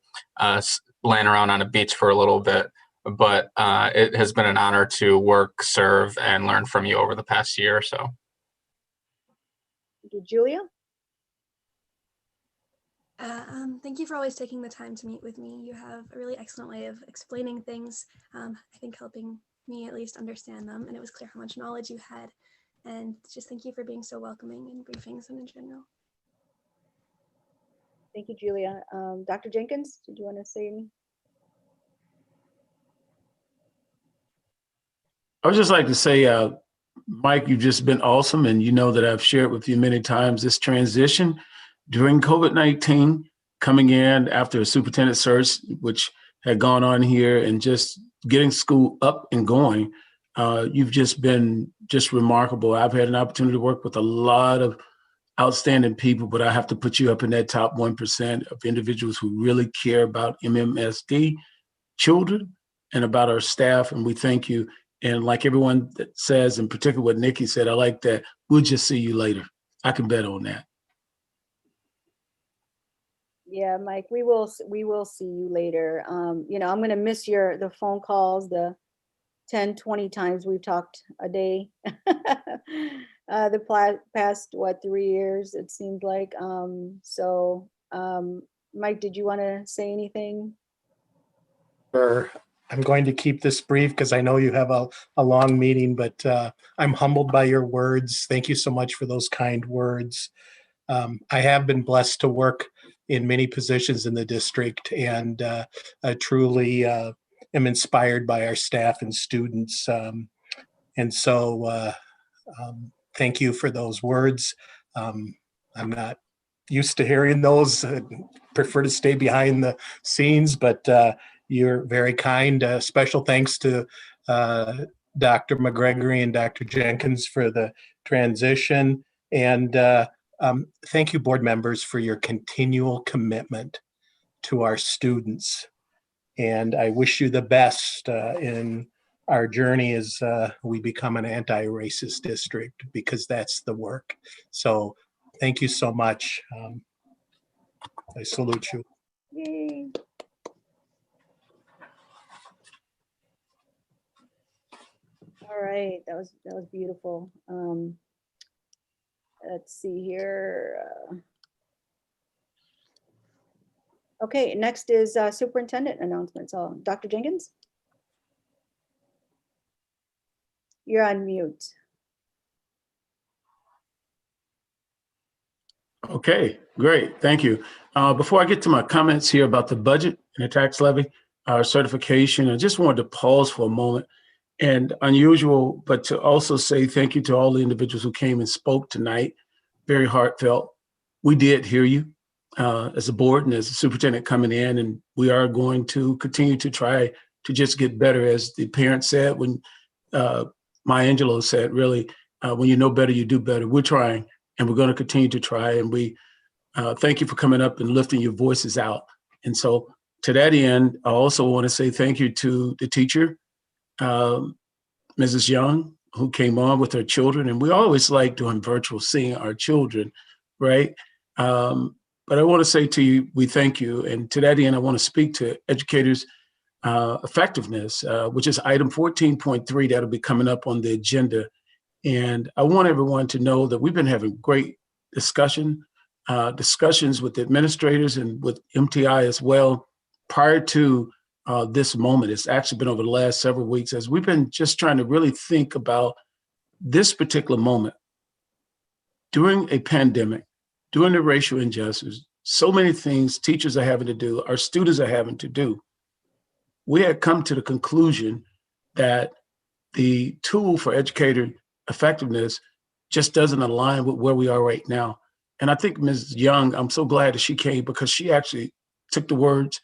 laying around on a beach for a little bit. But it has been an honor to work, serve, and learn from you over the past year or so. Thank you. Julia? Thank you for always taking the time to meet with me. You have a really excellent way of explaining things, I think helping me at least understand them, and it was clear how much knowledge you had. And just thank you for being so welcoming in briefings and in general. Thank you, Julia. Dr. Jenkins, did you want to say anything? I would just like to say, Mike, you've just been awesome. And you know that I've shared with you many times this transition during COVID-19, coming in after a superintendent search, which had gone on here, and just getting school up and going. You've just been just remarkable. I've had an opportunity to work with a lot of outstanding people, but I have to put you up in that top 1% of individuals who really care about MMSD children and about our staff. And we thank you. And like everyone that says, in particular what Nikki said, I like that. We'll just see you later. I can bet on that. Yeah, Mike, we will see you later. You know, I'm gonna miss the phone calls, the 10, 20 times we've talked a day. The past, what, 3 years, it seemed like. Mike, did you want to say anything? Sure. I'm going to keep this brief because I know you have a long meeting, but I'm humbled by your words. Thank you so much for those kind words. I have been blessed to work in many positions in the district, and I truly am inspired by our staff and students. Thank you for those words. I'm not used to hearing those. I prefer to stay behind the scenes, but you're very kind. Special thanks to Dr. McGregory and Dr. Jenkins for the transition. And thank you, board members, for your continual commitment to our students. And I wish you the best in our journey as we become an anti-racist district, because that's the work. So thank you so much. I salute you. Yay. All right, that was beautiful. Let's see here. Okay, next is superintendent announcements. Dr. Jenkins? You're on mute. Okay, great. Thank you. Before I get to my comments here about the budget and the tax levy, our certification, I just wanted to pause for a moment, and unusual, but to also say thank you to all the individuals who came and spoke tonight. Very heartfelt. We did hear you as a board and as a superintendent coming in, and we are going to continue to try to just get better. As the parent said, when Maya Angelou said, really, when you know better, you do better. We're trying, and we're going to continue to try. And we thank you for coming up and lifting your voices out. And so to that end, I also want to say thank you to the teacher, Mrs. Young, who came on with her children. And we always like doing virtual, seeing our children, right? But I want to say to you, we thank you. And to that end, I want to speak to educators' effectiveness, which is item 14.3 that'll be coming up on the agenda. And I want everyone to know that we've been having great discussions with the administrators and with MTI as well prior to this moment. It's actually been over the last several weeks as we've been just trying to really think about this particular moment. During a pandemic, during the racial injustice, so many things teachers are having to do, our students are having to do. We had come to the conclusion that the tool for educator effectiveness just doesn't align with where we are right now. And I think Ms. Young, I'm so glad that she came, because she actually took the words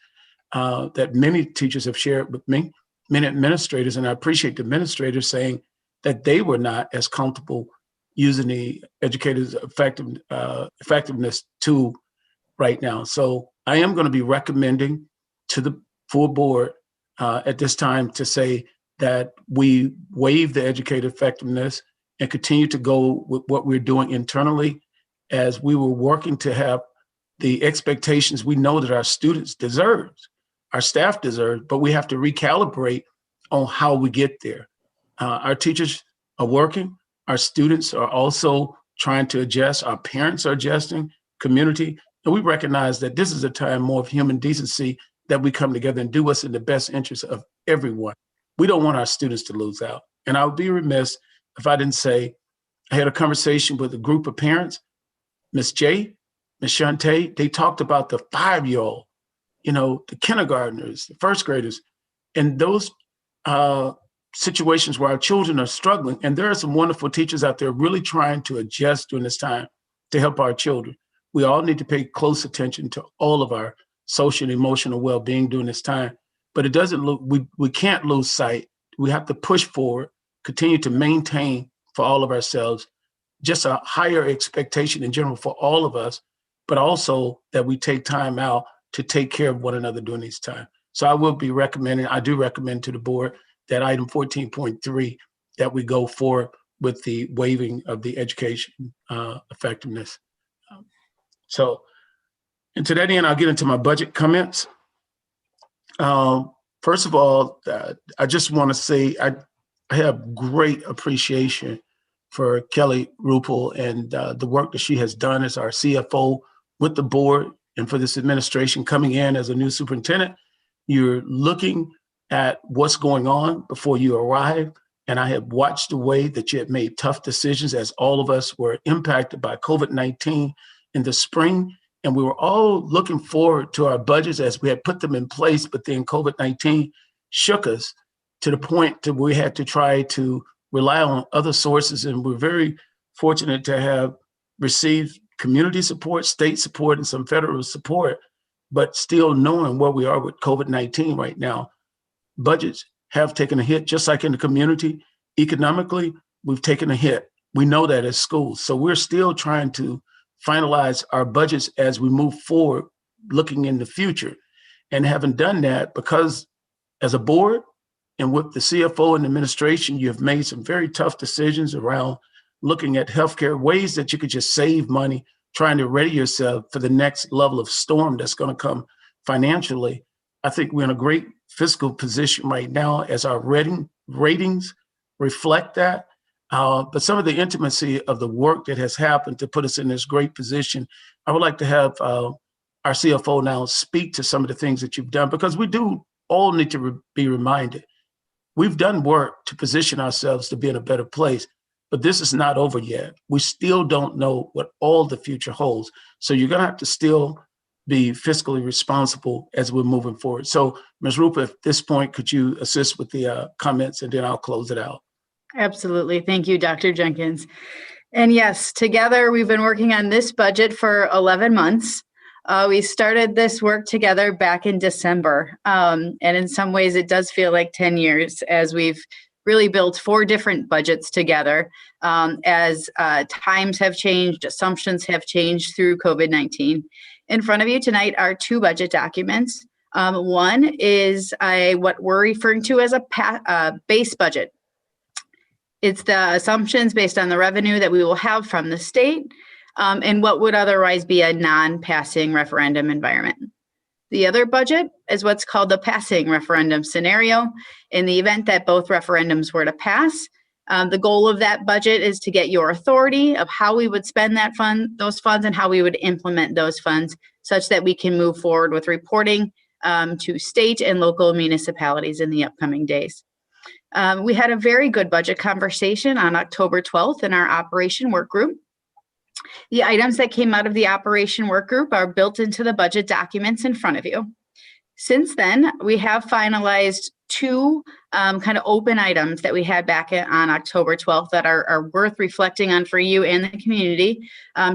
that many teachers have shared with me, many administrators, and I appreciate the administrators saying that they were not as comfortable using the educator's effectiveness tool right now. So I am going to be recommending to the full board at this time to say that we waive the educator effectiveness and continue to go with what we're doing internally, as we were working to have the expectations we know that our students deserve, our staff deserve, but we have to recalibrate on how we get there. Our teachers are working, our students are also trying to adjust, our parents are adjusting, community, and we recognize that this is a time more of human decency, that we come together and do what's in the best interest of everyone. We don't want our students to lose out. And I would be remiss if I didn't say, I had a conversation with a group of parents, Miss J, Miss Shantae, they talked about the 5-year-old, the kindergartners, the first graders, and those situations where our children are struggling. And there are some wonderful teachers out there really trying to adjust during this time to help our children. We all need to pay close attention to all of our social and emotional well-being during this time. But it doesn't look, we can't lose sight. We have to push forward, continue to maintain for all of ourselves just a higher expectation in general for all of us, but also that we take time out to take care of one another during this time. So I do recommend to the board that item 14.3 that we go forward with the waiving of the education effectiveness. And to that end, I'll get into my budget comments. First of all, I just want to say I have great appreciation for Kelly Rupel and the work that she has done as our CFO with the board and for this administration coming in as a new superintendent. You're looking at what's going on before you arrive. And I have watched the way that you have made tough decisions as all of us were impacted by COVID-19 in the spring. And we were all looking forward to our budgets as we had put them in place, but then COVID-19 shook us to the point that we had to try to rely on other sources. And we're very fortunate to have received community support, state support, and some federal support, but still knowing where we are with COVID-19 right now. Budgets have taken a hit, just like in the community. Economically, we've taken a hit. We know that as schools. So we're still trying to finalize our budgets as we move forward, looking in the future. And having done that, because as a board and with the CFO and administration, you have made some very tough decisions around looking at healthcare, ways that you could just save money, trying to ready yourself for the next level of storm that's going to come financially. I think we're in a great fiscal position right now as our ratings reflect that. But some of the intimacy of the work that has happened to put us in this great position, I would like to have our CFO now speak to some of the things that you've done, because we do all need to be reminded. We've done work to position ourselves to be in a better place, but this is not over yet. We still don't know what all the future holds. So you're going to have to still be fiscally responsible as we're moving forward. So Ms. Rupa, at this point, could you assist with the comments, and then I'll close it out. Absolutely. Thank you, Dr. Jenkins. And yes, together we've been working on this budget for 11 months. We started this work together back in December. And in some ways it does feel like 10 years as we've really built 4 different budgets together as times have changed, assumptions have changed through COVID-19. In front of you tonight are 2 budget documents. One is what we're referring to as a base budget. It's the assumptions based on the revenue that we will have from the state and what would otherwise be a non-passing referendum environment. The other budget is what's called the passing referendum scenario. In the event that both referendums were to pass, the goal of that budget is to get your authority of how we would spend those funds and how we would implement those funds such that we can move forward with reporting to state and local municipalities in the upcoming days. We had a very good budget conversation on October 12th in our operation work group. The items that came out of the operation work group are built into the budget documents in front of you. Since then, we have finalized 2 kind of open items that we had back on October 12th that are worth reflecting on for you and the community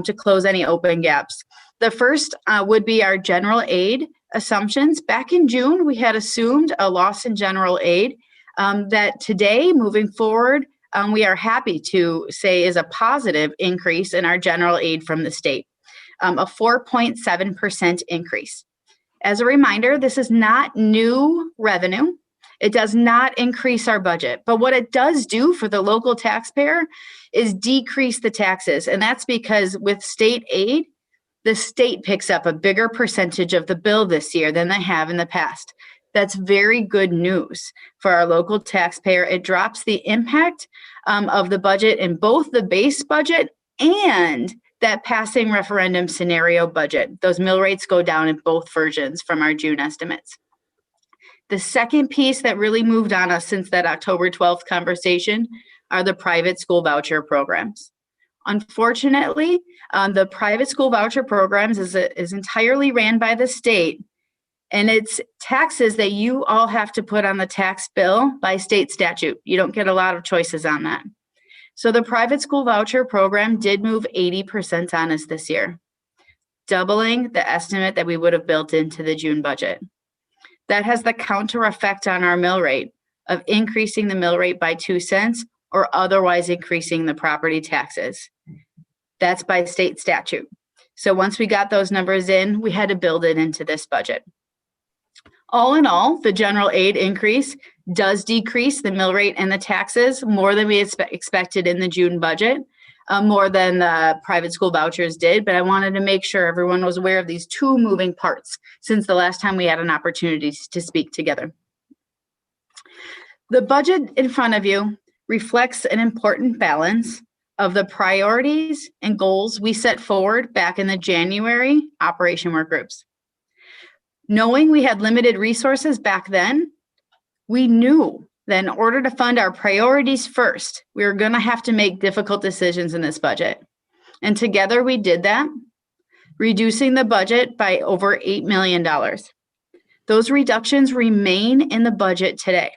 to close any open gaps. The first would be our general aid assumptions. Back in June, we had assumed a loss in general aid that today, moving forward, we are happy to say is a positive increase in our general aid from the state, a 4.7% increase. As a reminder, this is not new revenue. It does not increase our budget, but what it does do for the local taxpayer is decrease the taxes. And that's because with state aid, the state picks up a bigger percentage of the bill this year than they have in the past. That's very good news for our local taxpayer. It drops the impact of the budget in both the base budget and that passing referendum scenario budget. Those mill rates go down in both versions from our June estimates. The second piece that really moved on us since that October 12th conversation are the private school voucher programs. Unfortunately, the private school voucher programs is entirely ran by the state, and it's taxes that you all have to put on the tax bill by state statute. You don't get a lot of choices on that. So the private school voucher program did move 80% on us this year, doubling the estimate that we would have built into the June budget. That has the counter effect on our mill rate of increasing the mill rate by 2 cents or otherwise increasing the property taxes. That's by state statute. So once we got those numbers in, we had to build it into this budget. All in all, the general aid increase does decrease the mill rate and the taxes more than we expected in the June budget. more than the private school vouchers did, but I wanted to make sure everyone was aware of these two moving parts since the last time we had an opportunity to speak together. The budget in front of you reflects an important balance of the priorities and goals we set forward back in the January operation work groups. Knowing we had limited resources back then, we knew that in order to fund our priorities first, we were going to have to make difficult decisions in this budget. And together we did that, reducing the budget by over $8 million. Those reductions remain in the budget today.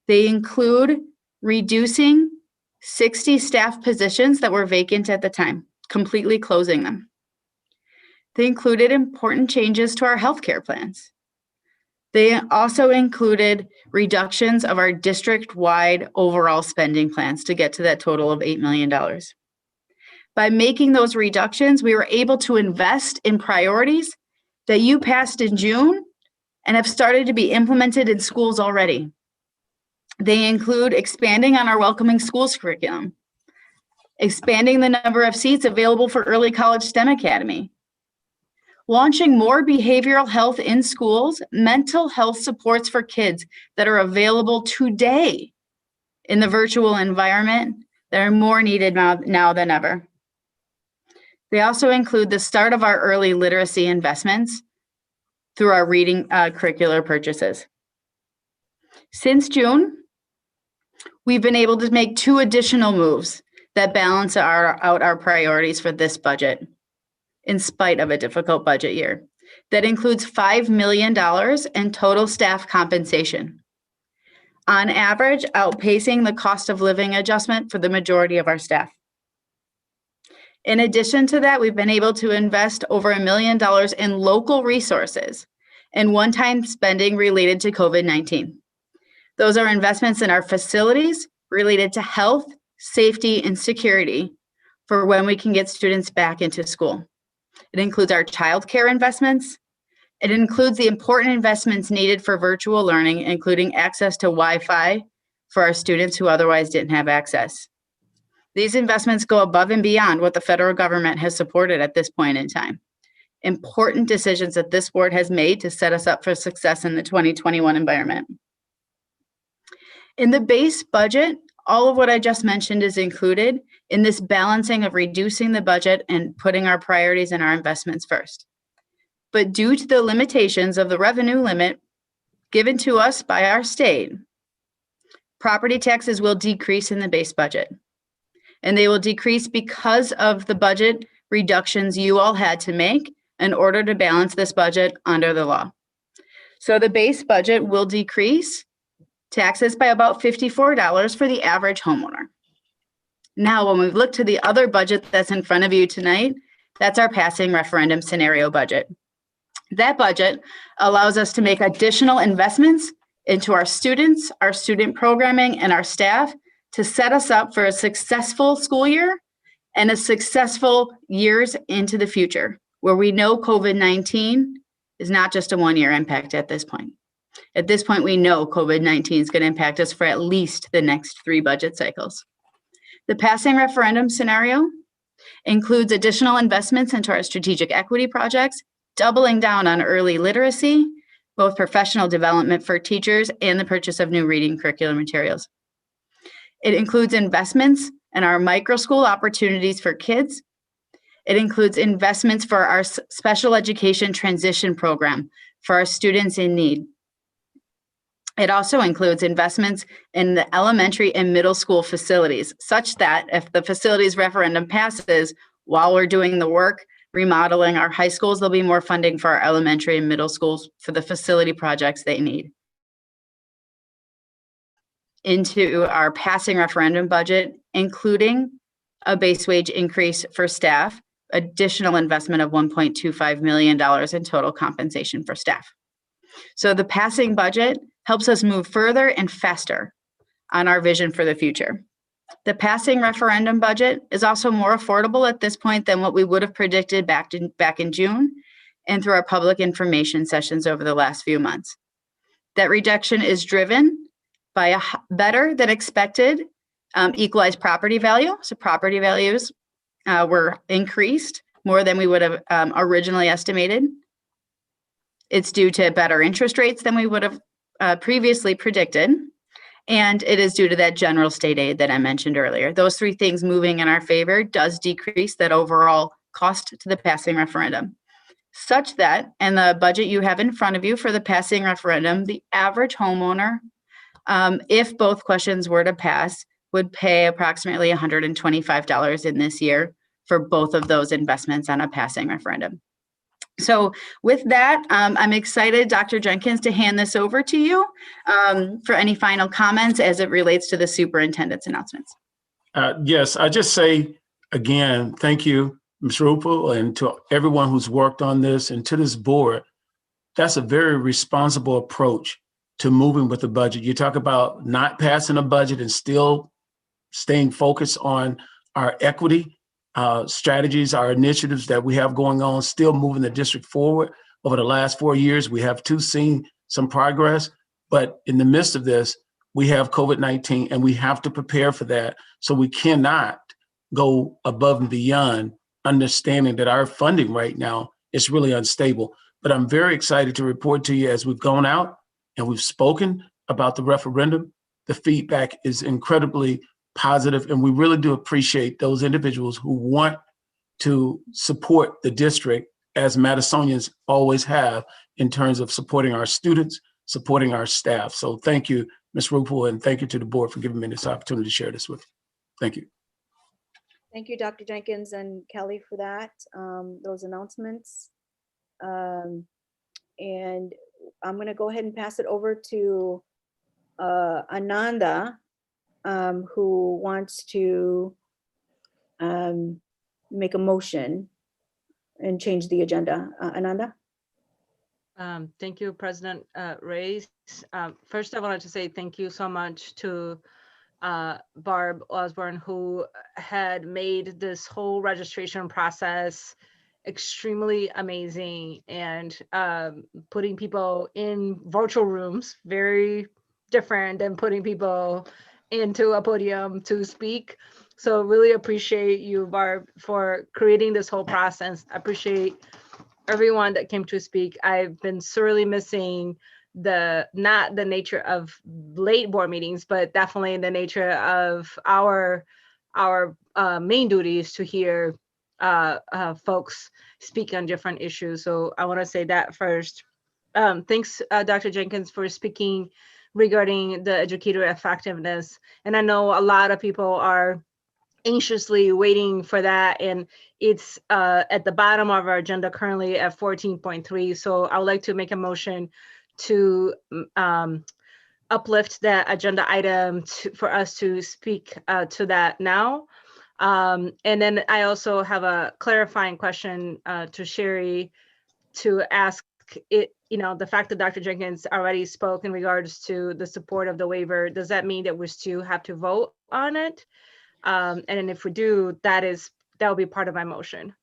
They include reducing 60 staff positions that were vacant at the time, completely closing them. They included important changes to our healthcare plans. They also included reductions of our district-wide overall spending plans to get to that total of $8 million. By making those reductions, we were able to invest in priorities that you passed in June and have started to be implemented in schools already. They include expanding on our Welcoming Schools curriculum, expanding the number of seats available for Early College STEM Academy, launching more behavioral health in schools, mental health supports for kids that are available today in the virtual environment that are more needed now than ever. They also include the start of our early literacy investments through our reading curricular purchases. Since June, we've been able to make two additional moves that balance out our priorities for this budget, in spite of a difficult budget year. That includes $5 million in total staff compensation, on average outpacing the cost of living adjustment for the majority of our staff. In addition to that, we've been able to invest over $1 million in local resources and one-time spending related to COVID-19. Those are investments in our facilities related to health, safety, and security for when we can get students back into school. It includes our childcare investments. It includes the important investments needed for virtual learning, including access to Wi-Fi for our students who otherwise didn't have access. These investments go above and beyond what the federal government has supported at this point in time. Important decisions that this board has made to set us up for success in the 2021 environment. In the base budget, all of what I just mentioned is included in this balancing of reducing the budget and putting our priorities and our investments first. But due to the limitations of the revenue limit given to us by our state, property taxes will decrease in the base budget. And they will decrease because of the budget reductions you all had to make in order to balance this budget under the law. So the base budget will decrease taxes by about $54 for the average homeowner. Now, when we look to the other budget that's in front of you tonight, that's our passing referendum scenario budget. That budget allows us to make additional investments into our students, our student programming, and our staff to set us up for a successful school year and a successful years into the future, where we know COVID-19 is not just a one-year impact at this point. At this point, we know COVID-19 is going to impact us for at least the next 3 budget cycles. The passing referendum scenario includes additional investments into our strategic equity projects, doubling down on early literacy, both professional development for teachers and the purchase of new reading curriculum materials. It includes investments in our micro school opportunities for kids. It includes investments for our special education transition program for our students in need. It also includes investments in the elementary and middle school facilities, such that if the facilities referendum passes while we're doing the work, remodeling our high schools, there'll be more funding for our elementary and middle schools for the facility projects they need. Into our passing referendum budget, including a base wage increase for staff, additional investment of $1.25 million in total compensation for staff. So the passing budget helps us move further and faster on our vision for the future. The passing referendum budget is also more affordable at this point than what we would have predicted back in June and through our public information sessions over the last few months. That reduction is driven by a better than expected Equalized property value. So property values were increased more than we would have originally estimated. It's due to better interest rates than we would have previously predicted. And it is due to that general state aid that I mentioned earlier. Those three things moving in our favor does decrease that overall cost to the passing referendum. Such that, in the budget you have in front of you for the passing referendum, the average homeowner, if both questions were to pass, would pay approximately $125 in this year for both of those investments on a passing referendum. So with that, I'm excited, Dr. Jenkins, to hand this over to you for any final comments as it relates to the superintendent's announcements. Yes, I just say, again, thank you, Ms. Rupel, and to everyone who's worked on this and to this board. That's a very responsible approach to moving with the budget. You talk about not passing a budget and still staying focused on our equity strategies, our initiatives that we have going on, still moving the district forward. Over the last 4 years, we have seen some progress, but in the midst of this, we have COVID-19 and we have to prepare for that. So we cannot go above and beyond understanding that our funding right now is really unstable. But I'm very excited to report to you as we've gone out and we've spoken about the referendum, the feedback is incredibly positive, and we really do appreciate those individuals who want to support the district as Madisonians always have in terms of supporting our students, supporting our staff. So thank you, Ms. Rupel, and thank you to the board for giving me this opportunity to share this with you. Thank you. Thank you, Dr. Jenkins and Kelly, for that, those announcements. And I'm going to go ahead and pass it over to Ananda, who wants to make a motion and change the agenda. Ananda? Thank you, President Reyes. First, I wanted to say thank you so much to Barb Osborne, who had made this whole registration process extremely amazing, and putting people in virtual rooms, very different than putting people into a podium to speak. So really appreciate you, Barb, for creating this whole process. I appreciate everyone that came to speak. I've been sorely missing not the nature of late board meetings, but definitely the nature of our main duties to hear folks speak on different issues. So I want to say that first. Thanks, Dr. Jenkins, for speaking regarding the educator effectiveness. And I know a lot of people are anxiously waiting for that, and it's at the bottom of our agenda currently at 14.3. So I would like to make a motion to uplift that agenda item for us to speak to that now. And then I also have a clarifying question to Sherry to ask it, the fact that Dr. Jenkins already spoke in regards to the support of the waiver, does that mean that we still have to vote on it? And then if we do, that will be part of my motion.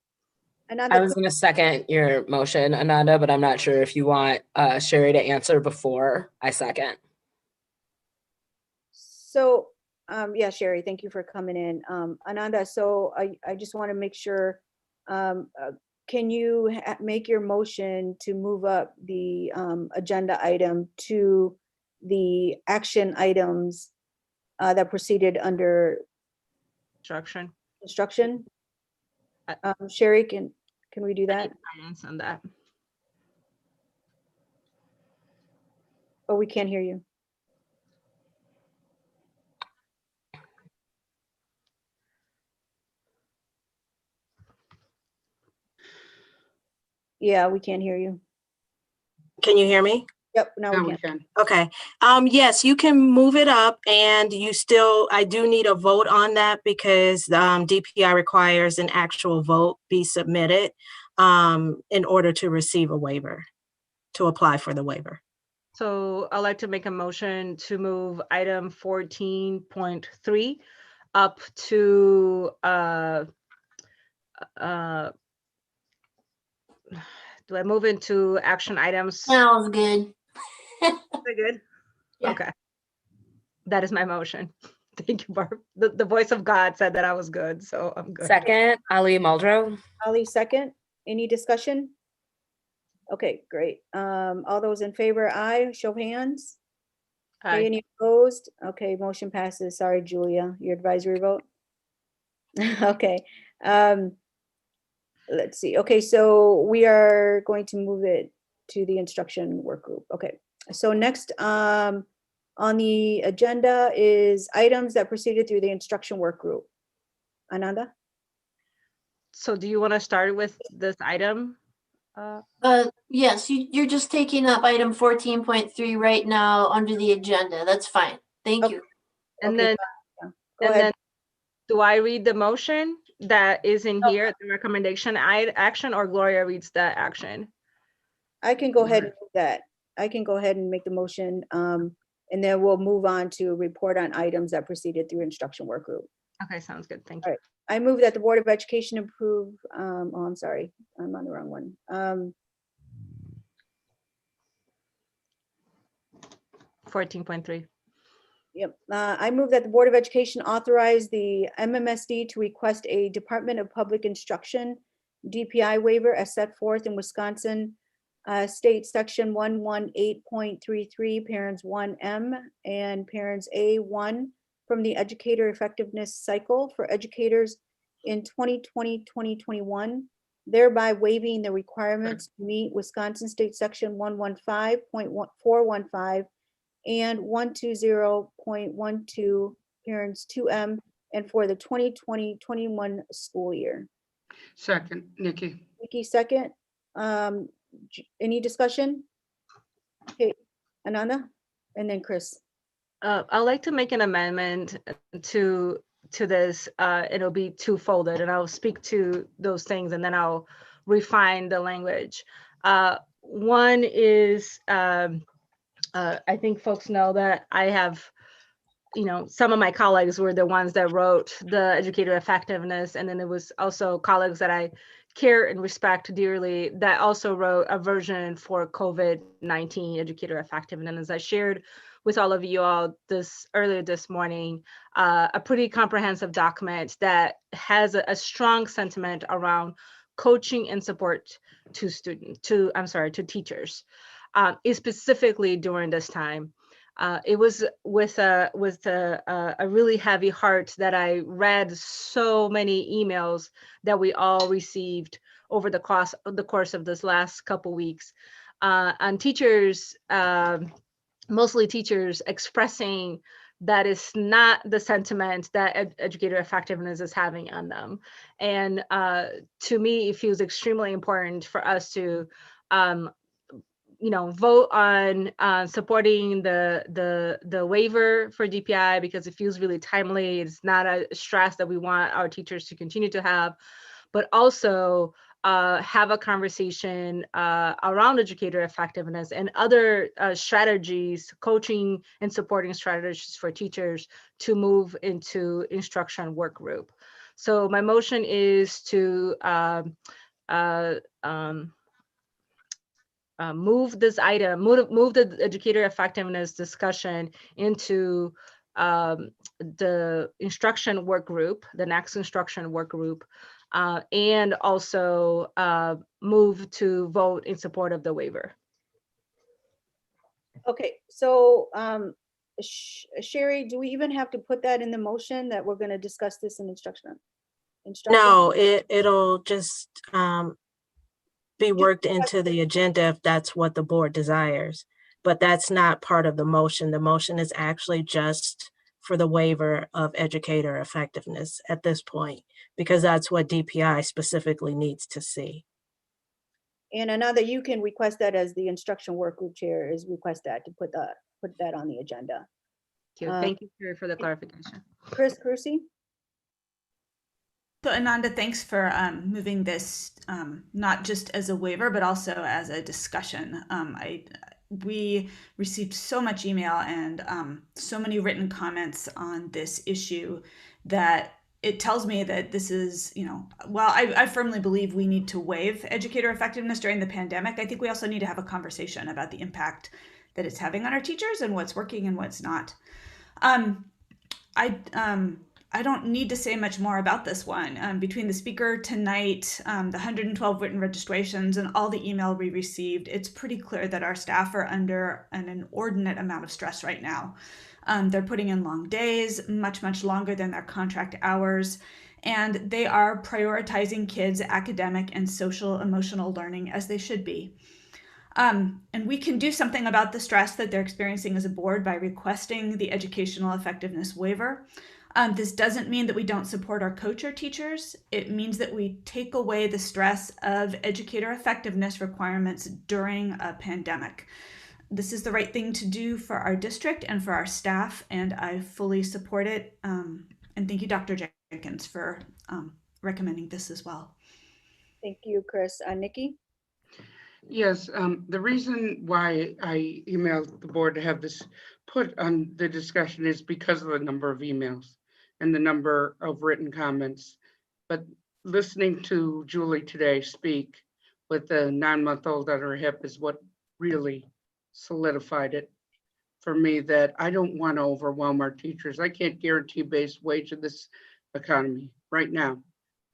I was going to second your motion, Ananda, but I'm not sure if you want Sherry to answer before I second. So, yeah, Sherry, thank you for coming in. Ananda, so I just want to make sure, can you make your motion to move up the agenda item to the action items that proceeded under instruction? Sherry, can we do that? Guidance on that. Oh, we can't hear you. Yeah, we can't hear you. Can you hear me? Yep, now we can. Okay. Yes, you can move it up, and I do need a vote on that because DPI requires an actual vote be submitted in order to receive a waiver, to apply for the waiver. So I'd like to make a motion to move item 14.3 up to do I move into action items? Sounds good. Is that good? Yeah. Okay. That is my motion. Thank you, Barb. The voice of God said that I was good, so I'm good. Second, Ali Muldrow. Ali, second. Any discussion? Okay, great. All those in favor, aye. Show of hands. Okay, Aye. any opposed? Okay, motion passes. Sorry, Julia, your advisory vote. Okay. Let's see. Okay, so we are going to move it to the instruction work group. Okay, so next on the agenda is items that proceeded through the instruction work group. Ananda? So do you want to start with this item? Yes, you're just taking up item 14.3 right now under the agenda. That's fine. Thank you. And Okay, then, go and ahead. then, do I read the motion that is in here, the recommendation action, or Gloria reads that action? I can go ahead and do that. I can go ahead and make the motion, and then we'll move on to report on items that proceeded through instruction work group. Okay, sounds good. Thank All you. right. I move that the Board of Education approve, oh, I'm sorry, I'm on the wrong one. 14.3. Yep. I move that the Board of Education authorize the MMSD to request a Department of Public Instruction DPI waiver as set forth in Wisconsin State Section 118.33, Parents 1M and Parents A1 from the Educator Effectiveness Cycle for educators in 2020-2021, thereby waiving the requirements to meet Wisconsin State Section 115.415 and 120.12 Parents 2M and for the 2020-21 school year. Second, Nikki. Nikki, second. Any discussion? Okay, Ananda, and then Chris. I'd like to make an amendment to this. It'll be two-folded, and I'll speak to those things, and then I'll refine the language. One is, I think folks know that I have, some of my colleagues were the ones that wrote the educator effectiveness, and then it was also colleagues that I care and respect dearly that also wrote a version for COVID-19 educator effectiveness. And as I shared with all of you all earlier this morning, a pretty comprehensive document that has a strong sentiment around coaching and support to teachers, specifically during this time. It was with a really heavy heart that I read so many emails that we all received over the course of this last couple weeks, on teachers, mostly teachers, expressing that is not the sentiment that educator effectiveness is having on them. And to me, it feels extremely important for us to vote on supporting the waiver for DPI because it feels really timely. It's not a stress that we want our teachers to continue to have, but also have a conversation around educator effectiveness and other strategies, coaching and supporting strategies for teachers to move into instruction work group. So my motion is to move this item, move the educator effectiveness discussion into the instruction work group, the next instruction work group, and also move to vote in support of the waiver. Okay, so Sherry, do we even have to put that in the motion that we're going to discuss this in instruction? No, it'll just be worked into the agenda if that's what the board desires, but that's not part of the motion. The motion is actually just for the waiver of educator effectiveness at this point, because that's what DPI specifically needs to see. And another, you can request that as the instruction work group chair is request that to put that on the agenda. Thank you for the clarification. Chris Kersey. So Ananda, thanks for moving this not just as a waiver, but also as a discussion. We received so much email and so many written comments on this issue that it tells me that this is, while I firmly believe we need to waive educator effectiveness during the pandemic, I think we also need to have a conversation about the impact that it's having on our teachers and what's working and what's not. I don't need to say much more about this one. Between the speaker tonight, the 112 written registrations, and all the email we received, it's pretty clear that our staff are under an inordinate amount of stress right now. They're putting in long days, much longer than their contract hours, and they are prioritizing kids' academic and social emotional learning as they should be. And we can do something about the stress that they're experiencing as a board by requesting the educational effectiveness waiver. This doesn't mean that we don't support our coach or teachers. It means that we take away the stress of educator effectiveness requirements during a pandemic. This is the right thing to do for our district and for our staff, and I fully support it. And thank you, Dr. Jenkins, for recommending this as well. Thank you, Chris. Nikki? Yes, the reason why I emailed the board to have this put on the discussion is because of the number of emails and the number of written comments. But listening to Julie today speak with the 9-month-old on her hip is what really solidified it for me, that I don't want to overwhelm our teachers. I can't guarantee base wage in this economy right now.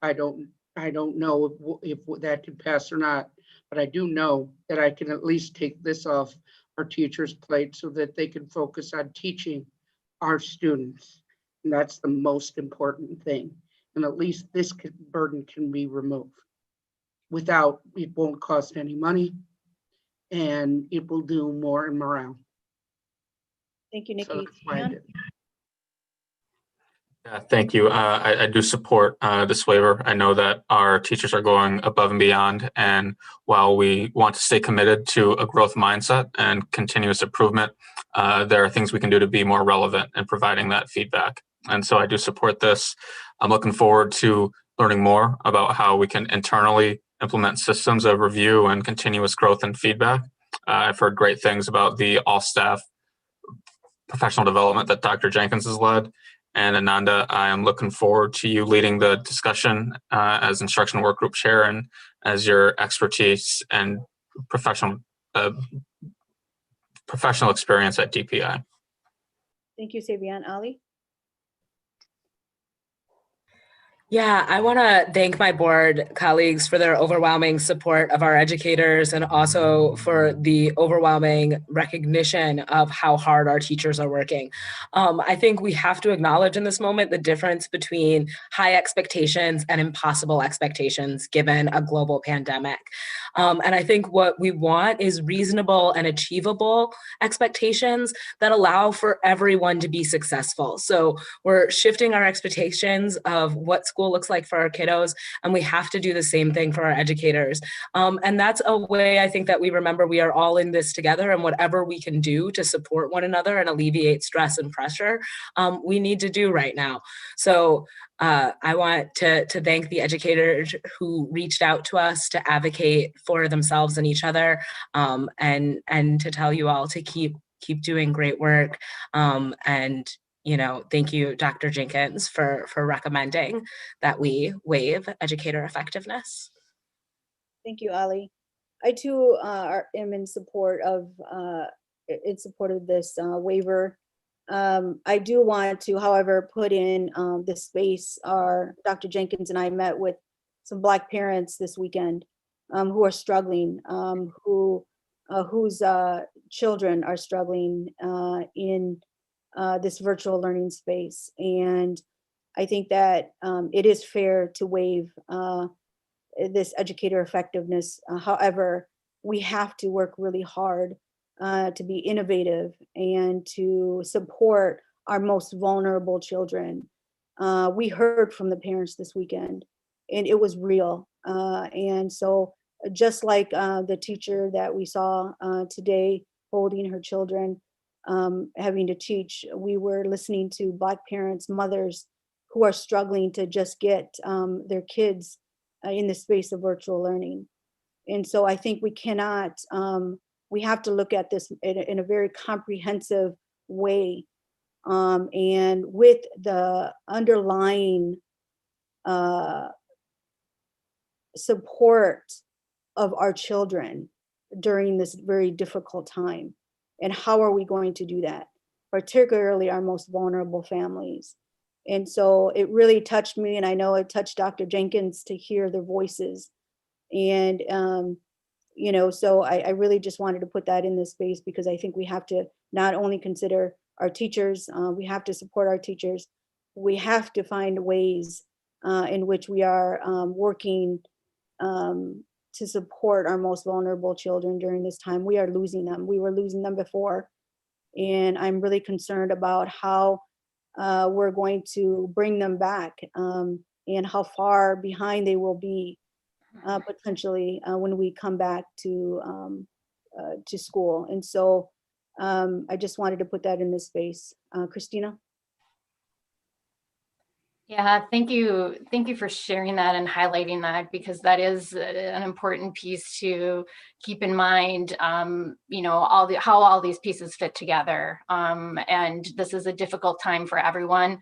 I don't know if that can pass or not, but I do know that I can at least take this off our teachers' plate so that they can focus on teaching our students. And that's the most important thing. And at least this burden can be removed without, it won't cost any money, and it will do more in morale. Thank you, Nikki. So that's why I did. Yeah, thank you. I do support this waiver. I know that our teachers are going above and beyond, and while we want to stay committed to a growth mindset and continuous improvement, there are things we can do to be more relevant in providing that feedback. And so I do support this. I'm looking forward to learning more about how we can internally implement systems of review and continuous growth and feedback. I've heard great things about the all-staff professional development that Dr. Jenkins has led. And Ananda, I am looking forward to you leading the discussion as instruction work group chair and as your expertise and professional experience at DPI. Thank you, Sabian. Ali? Yeah, I want to thank my board colleagues for their overwhelming support of our educators and also for the overwhelming recognition of how hard our teachers are working. I think we have to acknowledge in this moment the difference between high expectations and impossible expectations given a global pandemic. And I think what we want is reasonable and achievable expectations that allow for everyone to be successful. So we're shifting our expectations of what school looks like for our kiddos, and we have to do the same thing for our educators. And that's a way I think that we remember we are all in this together, and whatever we can do to support one another and alleviate stress and pressure, we need to do right now. So I want to thank the educators who reached out to us to advocate for themselves and each other, and to tell you all to keep doing great work. And thank you, Dr. Jenkins, for recommending that we waive educator effectiveness. Thank you, Ali. I too am in support of this waiver. I do want to, however, put in this space. Dr. Jenkins and I met with some Black parents this weekend who are struggling, whose children are struggling in this virtual learning space. And I think that it is fair to waive this educator effectiveness. However, we have to work really hard to be innovative and to support our most vulnerable children. We heard from the parents this weekend, and it was real. And so just like the teacher that we saw today holding her children, having to teach, we were listening to Black parents, mothers who are struggling to just get their kids in the space of virtual learning. And so I think we cannot, we have to look at this in a very comprehensive way, and with the underlying support of our children during this very difficult time. And how are we going to do that? particularly our most vulnerable families. And so it really touched me, and I know it touched Dr. Jenkins to hear their voices. And, you know, so I really just wanted to put that in this space, because I think we have to not only consider our teachers, we have to support our teachers. We have to find ways in which we are working to support our most vulnerable children during this time. We are losing them. We were losing them before. And I'm really concerned about how we're going to bring them back, and how far behind they will be potentially when we come back to school. And so I just wanted to put that in this space. Christina? Yeah, thank you. Thank you for sharing that and highlighting that, because that is an important piece to keep in mind, you know, how all these pieces fit together. And this is a difficult time for everyone.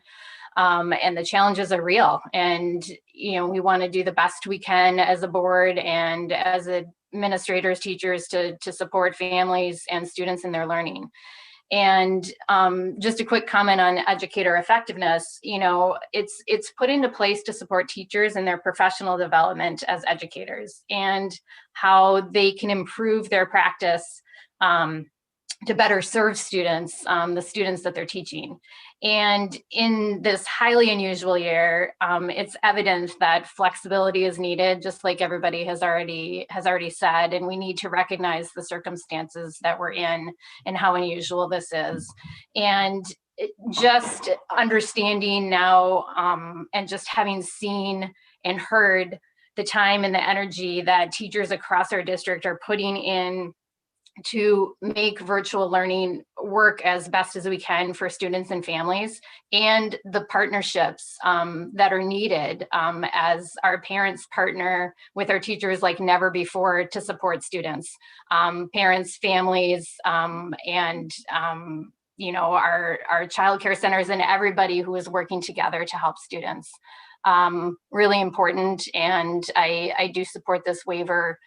And the challenges are real. And, you know, we want to do the best we can as a board and as administrators, teachers to support families and students in their learning. And just a quick comment on educator effectiveness, you know, it's put into place to support teachers in their professional development as educators and how they can improve their practice to better serve students, the students that they're teaching. And in this highly unusual year, it's evident that flexibility is needed, just like everybody has already said, and we need to recognize the circumstances that we're in and how unusual this is. And just understanding now, and just having seen and heard the time and the energy that teachers across our district are putting in to make virtual learning work as best as we can for students and families, and the partnerships that are needed as our parents partner with our teachers like never before to support students, parents, families, and you know, our childcare centers and everybody who is working together to help students. Really important, and I do support this waiver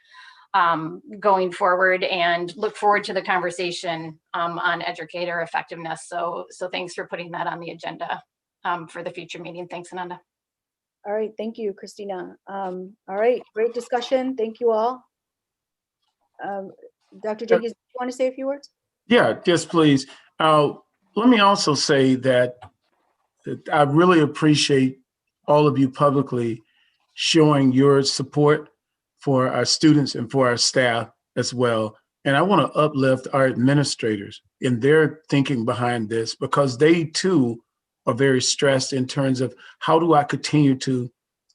going forward and look forward to the conversation on educator effectiveness. So thanks for putting that on the agenda for the future meeting. Thanks, Ananda. All right, thank you, Christina. All right, great discussion. Thank you all. Dr. Jenkins, do you want to say a few words? Yeah, yes, please. Let me also say that I really appreciate all of you publicly showing your support for our students and for our staff as well. And I want to uplift our administrators in their thinking behind this, because they too are very stressed in terms of how do I continue to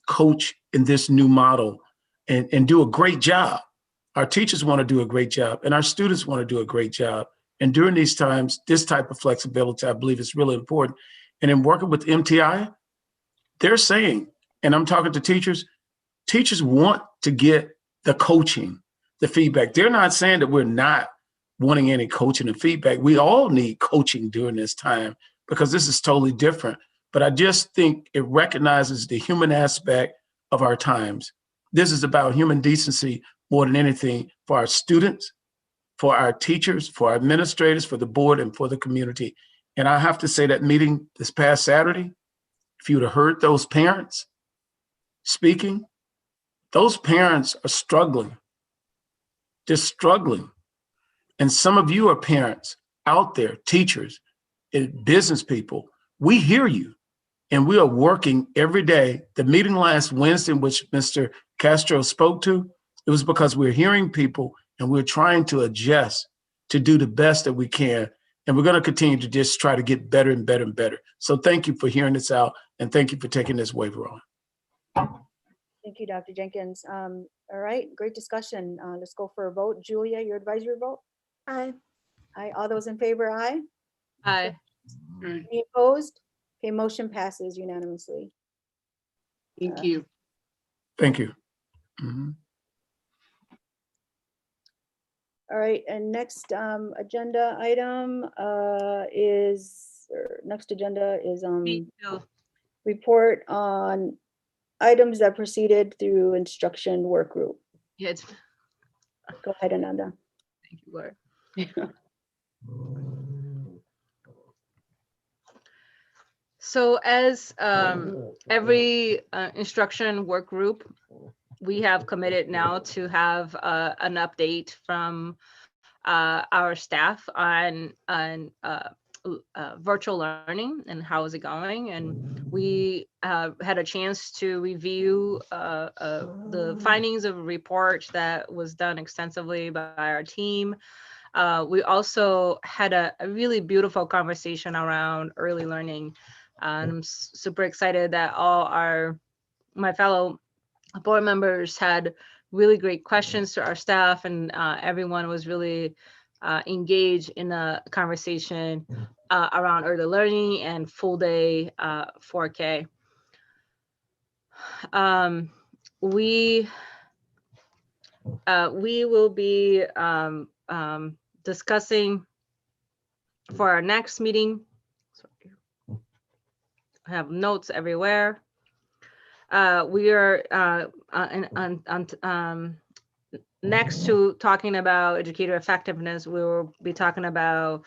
coach in this new model and do a great job. Our teachers want to do a great job and our students want to do a great job. And during these times, this type of flexibility, I believe, is really important. And in working with MTI, they're saying, and I'm talking to teachers want to get the coaching, the feedback. They're not saying that we're not wanting any coaching and feedback. We all need coaching during this time because this is totally different. But I just think it recognizes the human aspect of our times. This is about human decency more than anything for our students, for our teachers, for our administrators, for the board, and for the community. And I have to say that meeting this past Saturday, if you'd have heard those parents speaking, those parents are struggling. They're struggling. And some of you are parents out there, teachers, and business people. We hear you. And we are working every day. The meeting last Wednesday, which Mr. Castro spoke to, it was because we're hearing people and we're trying to adjust to do the best that we can. And we're going to continue to just try to get better and better and better. So thank you for hearing this out. And thank you for taking this waiver on. Thank you, Dr. Jenkins. All right, great discussion. Let's go for a vote. Julia, your advisory vote? Aye. Aye. All those in favor, aye? Aye. Any opposed? Okay, motion passes unanimously. Thank you. Thank you. Mm-hmm. All right, and next agenda item is report on items that proceeded through instruction work group. Yes. Go ahead, Ananda. Thank you, Laura. So as every instruction work group, we have committed now to have an update from our staff on virtual learning and how is it going. And we had a chance to review the findings of a report that was done extensively by our team. We also had a really beautiful conversation around early learning. And I'm super excited that my fellow board members had really great questions to our staff, and everyone was really engaged in a conversation around early learning and full day 4K. We will be discussing for our next meeting. Sorry. I have notes everywhere. We are next to talking about educator effectiveness, we will be talking about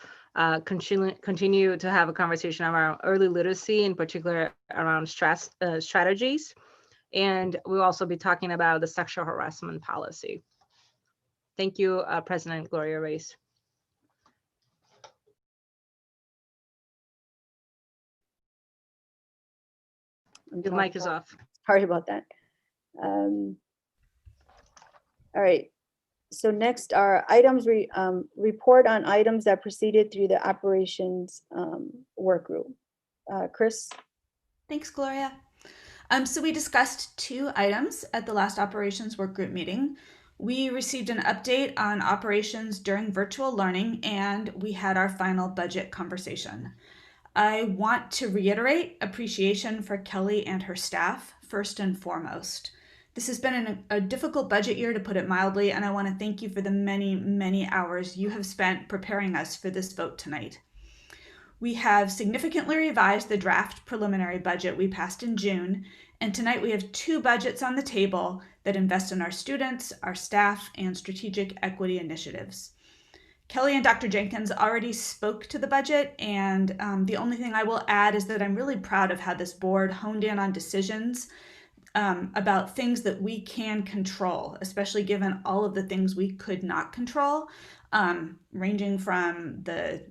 continue to have a conversation around early literacy, in particular around stress strategies. And we'll also be talking about the sexual harassment policy. Thank you, President Gloria Reyes. The mic is off. Sorry about that. All right. So next are items, report on items that proceeded through the operations work group. Chris? Thanks, Gloria. So we discussed 2 items at the last operations work group meeting. We received an update on operations during virtual learning, and we had our final budget conversation. I want to reiterate appreciation for Kelly and her staff, first and foremost. This has been a difficult budget year, to put it mildly, and I want to thank you for the many, many hours you have spent preparing us for this vote tonight. We have significantly revised the draft preliminary budget we passed in June, and tonight we have 2 budgets on the table that invest in our students, our staff, and strategic equity initiatives. Kelly and Dr. Jenkins already spoke to the budget, and the only thing I will add is that I'm really proud of how this board honed in on decisions about things that we can control, especially given all of the things we could not control, ranging from the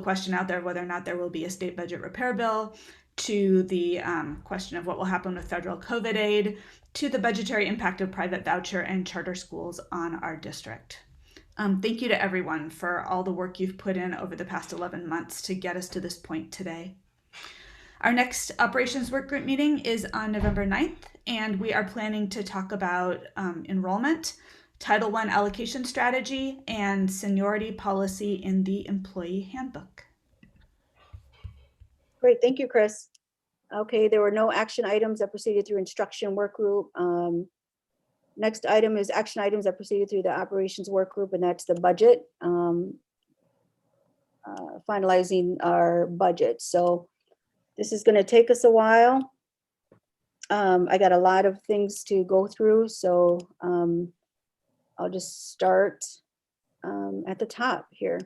question out there whether or not there will be a state budget repair bill, to the question of what will happen with federal COVID aid, to the budgetary impact of private voucher and charter schools on our district. Thank you to everyone for all the work you've put in over the past 11 months to get us to this point today. Our next operations work group meeting is on November 9th, and we are planning to talk about enrollment, Title I allocation strategy, and seniority policy in the employee handbook. Great, thank you, Chris. Okay, there were no action items that proceeded through instruction work group. Next item is action items that proceeded through the operations work group, and that's the budget, finalizing our budget. So this is going to take us a while. I got a lot of things to go through, so I'll just start at the top here.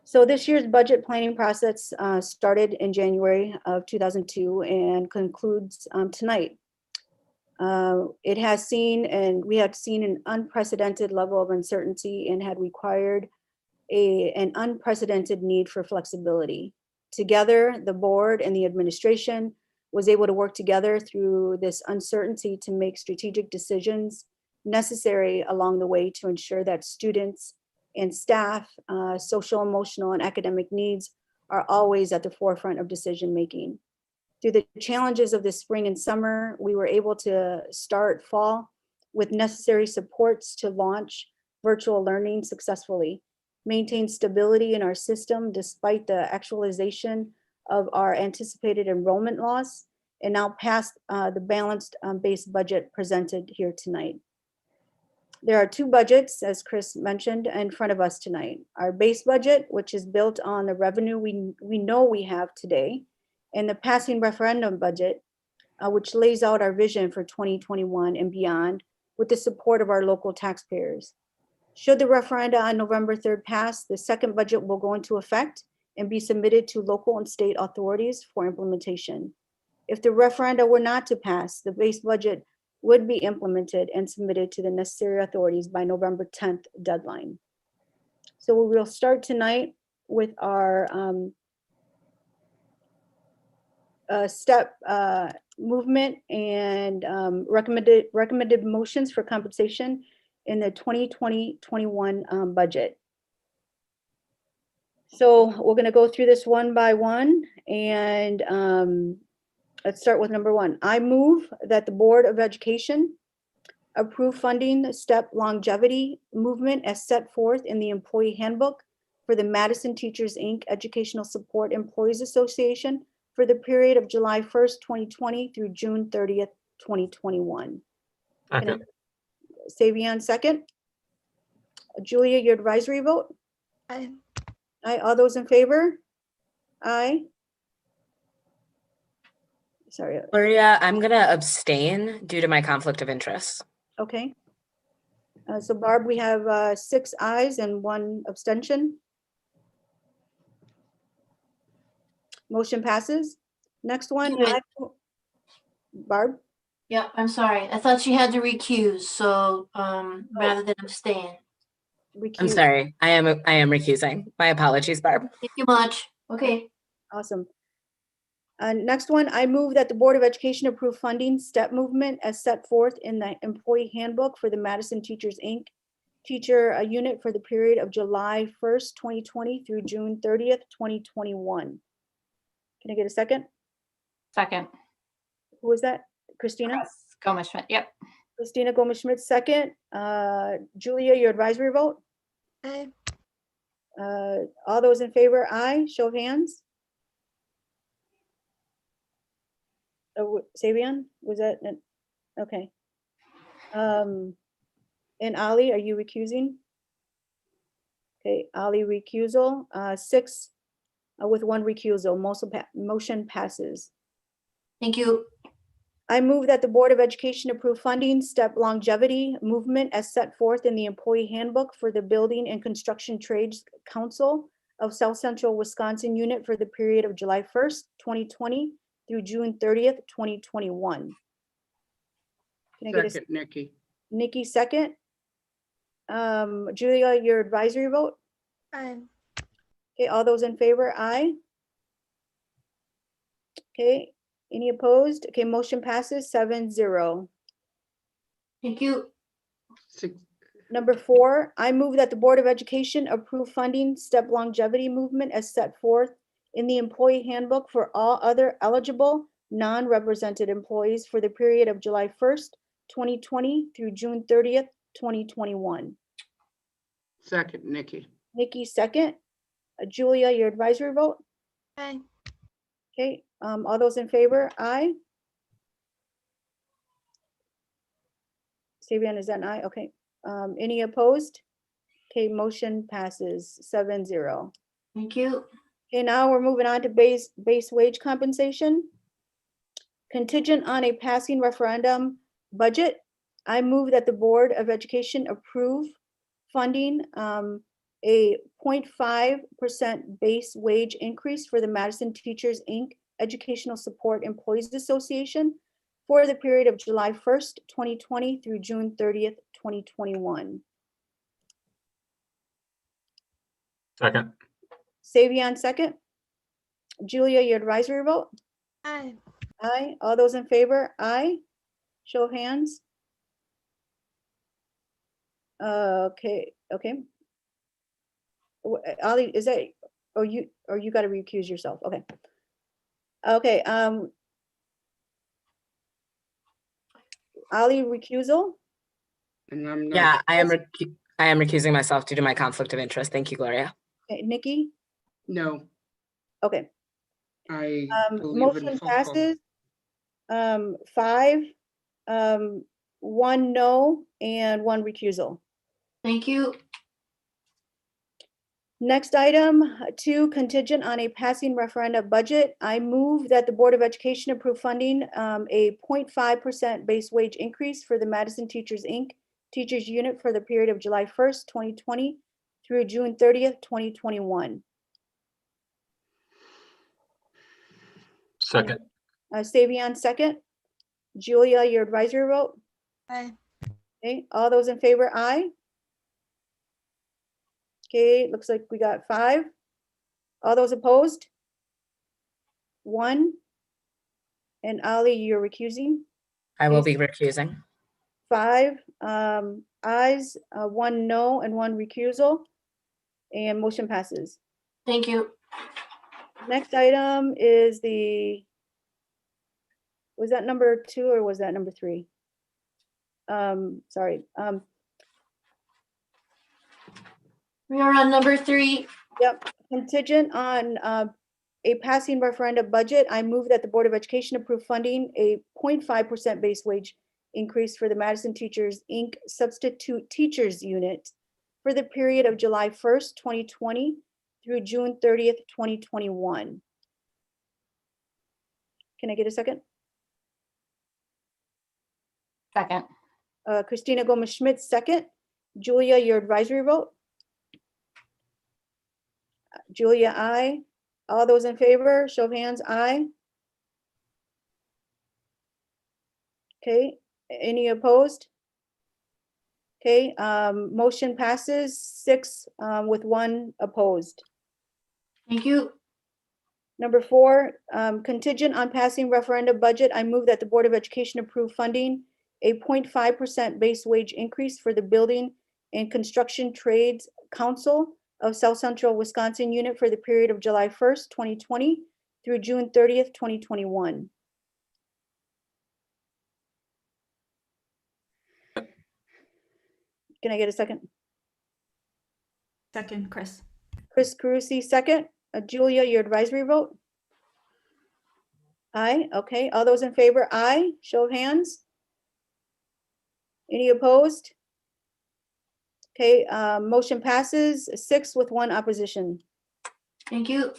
So this year's budget planning process started in January of 2002 and concludes tonight. It has seen, and we have seen, an unprecedented level of uncertainty and had required an unprecedented need for flexibility. Together, the board and the administration was able to work together through this uncertainty to make strategic decisions necessary along the way to ensure that students and staff, social, emotional, and academic needs are always at the forefront of decision making. Through the challenges of the spring and summer, we were able to start fall with necessary supports to launch virtual learning successfully, maintain stability in our system despite the actualization of our anticipated enrollment loss, and now pass the balanced base budget presented here tonight. There are 2 budgets, as Chris mentioned, in front of us tonight. Our base budget, which is built on the revenue we know we have today, and the passing referendum budget, which lays out our vision for 2021 and beyond with the support of our local taxpayers. Should the referenda on November 3rd pass, the second budget will go into effect and be submitted to local and state authorities for implementation. If the referenda were not to pass, the base budget would be implemented and submitted to the necessary authorities by November 10th deadline. So we'll start tonight with our step movement and recommended motions for compensation in the 2020-21 budget. So we're going to go through this one by one, and let's start with number one. I move that the Board of Education approve funding step longevity movement as set forth in the employee handbook for the Madison Teachers Inc. Educational Support Employees Association for the period of July 1st, 2020 through June 30th, 2021. Second. Savion, second. Julia, your advisory vote? Aye. Aye. All those in favor? Aye. Sorry. Gloria, I'm going to abstain due to my conflict of interest. Okay. So Barb, we have 6 ayes and 1 abstention. Motion passes. Next one, Barb? Yeah, I'm sorry. I thought she had to recuse, so rather than abstain. I'm sorry. I am recusing. My apologies, Barb. Thank you much. Okay. Awesome. Next one, I move that the Board of Education approve funding step movement as set forth in the employee handbook for the Madison Teachers Inc. teacher unit for the period of July 1st, 2020 through June 30th, 2021. Can I get a second? Second. Who was that? Christina? Gomez-Schmidt, yep. Christina Gomez-Schmidt, second. Julia, your advisory vote? Aye. All those in favor, aye. Show of hands. Savion, was that? Okay. And Ali, are you recusing? Okay, Ali recusal, 6 with 1 recusal. Motion passes. Thank you. I move that the Board of Education approve funding step longevity movement as set forth in the employee handbook for the Building and Construction Trades Council of South Central Wisconsin unit for the period of July 1st, 2020 through June 30th, 2021. Can I get a Second, Nikki. Nikki, second. Julia, your advisory vote? Aye. Okay, all those in favor, aye. Okay, any opposed? Okay, motion passes 7-0. Thank you. Number 4, I move that the Board of Education approve funding step longevity movement as set forth in the employee handbook for all other eligible non-represented employees for the period of July 1st, 2020 through June 30th, 2021. Second, Nikki. Nikki, second. Julia, your advisory vote? Aye. Okay, all those in favor, aye. Savion, is that an aye? Okay. Any opposed? Okay, motion passes 7-0. Thank you. Okay, now we're moving on to base wage compensation. Contingent on a passing referendum budget, I move that the Board of Education approve funding a 0.5% base wage increase for the Madison Teachers Inc. Educational Support Employees Association for the period of July 1st, 2020 through June 30th, 2021. Second. Savion, second. Julia, your advisory vote? Aye. Aye. All those in favor? Aye. Show of hands. Okay. Ali, is that, or you got to recuse yourself? Okay. Okay. Ali, recusal? And I'm not. Yeah, I am recusing myself due to my conflict of interest. Thank you, Gloria. Okay, Nikki? No, Okay. I believe in Motion full passes. 5, 1 no, and 1 recusal. Thank you. Next item, 2, contingent on a passing referenda budget. I move that the Board of Education approve funding a 0.5% base wage increase for the Madison Teachers Inc. Teachers Unit for the period of July 1st, 2020 through June 30th, 2021. Second. Savion, second. Julia, your advisory vote? Aye. Okay, all those in favor, aye. Okay, looks like we got 5. All those opposed? 1. And Ali, you're recusing? I will be recusing. 5 ayes, 1 no, and 1 recusal. And motion passes. Thank you. Next item is was that number 2 or was that number 3? Sorry. We are on number 3. Yep, contingent on a passing referendum budget, I move that the Board of Education approve funding a 0.5% base wage increase for the Madison Teachers, Inc. Substitute Teachers Unit for the period of July 1st, 2020 through June 30th, 2021. Can I get a second? Second. Christina Gomez-Schmidt, second. Julia, your advisory vote? Julia, aye. All those in favor, show of hands, aye. Okay, any opposed? Okay, motion passes 6 with 1 opposed. Thank you. Number 4, contingent on passing referendum budget, I move that the Board of Education approve funding a 0.5% base wage increase for the Building and Construction Trades Council of South Central Wisconsin unit for the period of July 1st, 2020 through June 30th, 2021. Can I get a second? Second, Chris. Chris Carusi, second. Julia, your advisory vote? Aye, okay. All those in favor, aye. Show of hands. Any opposed? Okay, motion passes 6 with 1 opposition. Thank you.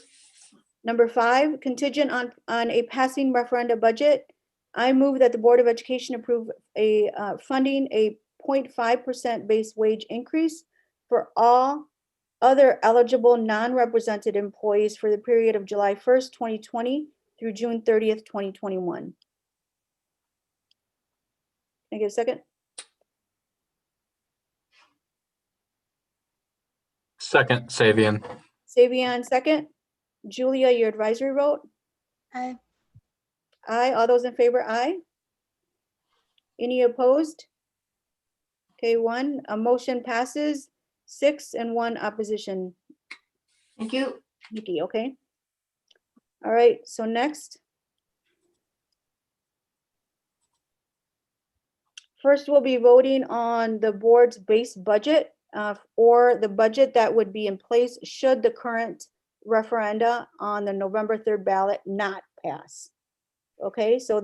Number 5, contingent on a passing referendum budget, I move that the Board of Education approve a funding a 0.5% base wage increase for all other eligible non-represented employees for the period of July 1st, 2020 through June 30th, 2021. Can I get a second? Second, Savion. Savion, second. Julia, your advisory vote? Aye. Aye. All those in favor, aye. Any opposed? Okay, 1. A motion passes 6 and 1 opposition. Thank you. Nikki, okay. All right, so next. First, we'll be voting on the board's base budget or the budget that would be in place should the current referenda on the November 3rd ballot not pass. Okay, so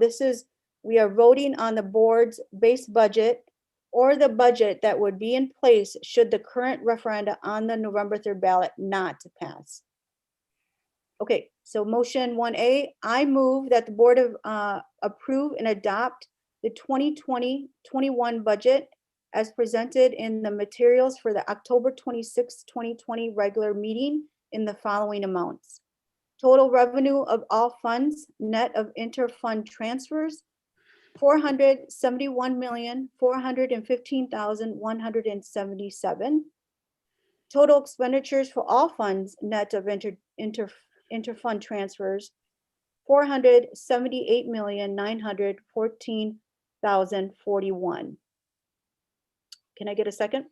we are voting on the board's base budget or the budget that would be in place should the current referenda on the November 3rd ballot not pass. Okay, so motion 1A, I move that the board approve and adopt the 2020-21 budget as presented in the materials for the October 26, 2020 regular meeting in the following amounts. Total revenue of all funds, net of inter-fund transfers, $471,415,177. Total expenditures for all funds, net of inter-fund transfers, $478,914,041. Can I get a second?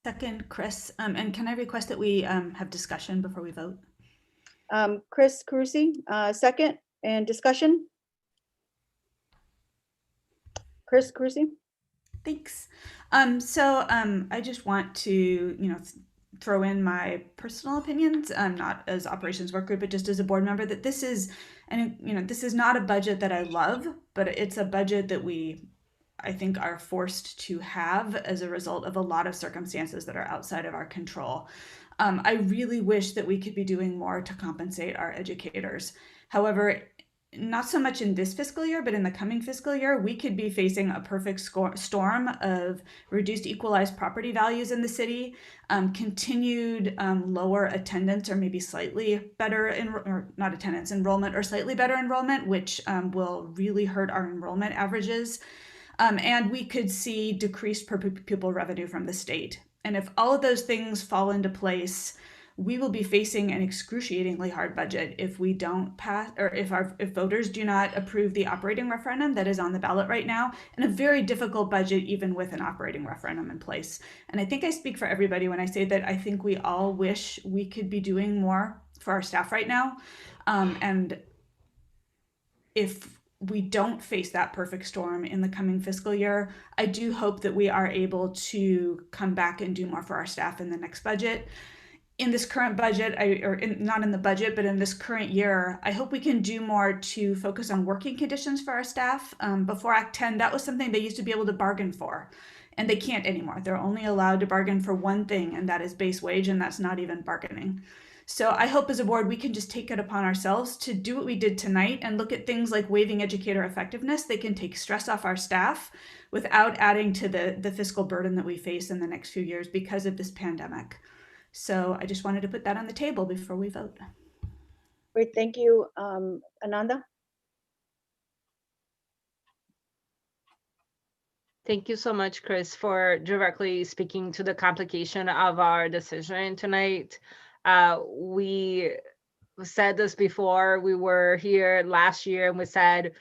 Second, Chris. And can I request that we have discussion before we vote? Chris Carusi, second, and discussion. Chris Carusi. Thanks. So I just want to, throw in my personal opinions, not as operations work group, but just as a board member, that this is, this is not a budget that I love, but it's a budget that I think are forced to have as a result of a lot of circumstances that are outside of our control. I really wish that we could be doing more to compensate our educators. However, not so much in this fiscal year, but in the coming fiscal year, we could be facing a perfect storm of reduced equalized property values in the city, continued lower attendance, or maybe slightly better, or not attendance, enrollment, or slightly better enrollment, which will really hurt our enrollment averages. And we could see decreased per pupil revenue from the state. And if all of those things fall into place, we will be facing an excruciatingly hard budget if we don't pass, or if voters do not approve the operating referendum that is on the ballot right now, and a very difficult budget even with an operating referendum in place. And I think I speak for everybody when I say that I think we all wish we could be doing more for our staff right now. And if we don't face that perfect storm in the coming fiscal year, I do hope that we are able to come back and do more for our staff in the next budget. In this current budget, not in the budget, but in this current year, I hope we can do more to focus on working conditions for our staff. Before Act 10, that was something they used to be able to bargain for, and they can't anymore. They're only allowed to bargain for one thing, and that is base wage, and that's not even bargaining. So I hope as a board, we can just take it upon ourselves to do what we did tonight and look at things like waiving educator effectiveness. They can take stress off our staff without adding to the fiscal burden that we face in the next few years because of this pandemic. So I just wanted to put that on the table before we vote. Great, thank you. Ananda? Thank you so much, Chris, for directly speaking to the complication of our decision tonight. We said this before. We were here last year and we said,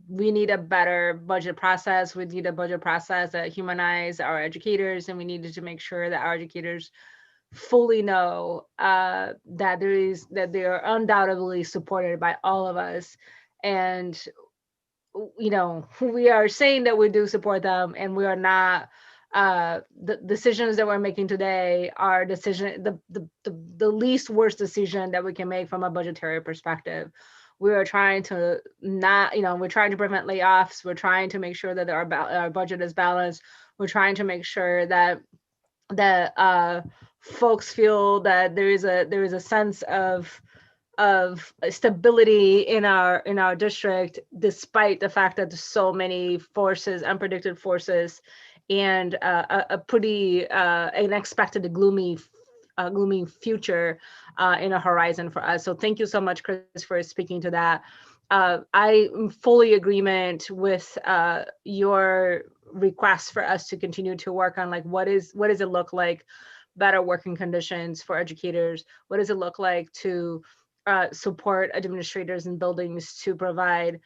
we need a better budget process. We need a budget process that humanize our educators, and we needed to make sure that our educators fully know that they are undoubtedly supported by all of us. And you know, we are saying that we do support them, and we are not. The decisions that we're making today are the least worst decision that we can make from a budgetary perspective. We are trying to not, you know, we're trying to prevent layoffs. We're trying to make sure that our budget is balanced. We're trying to make sure that folks feel that there is a sense of stability in our district, despite the fact that there's so many forces, unpredicted forces, and a pretty unexpected gloomy future in a horizon for us. So thank you so much, Chris, for speaking to that. I am fully agreement with your request for us to continue to work on, like, what does it look like, better working conditions for educators? What does it look like to support administrators and buildings to provide,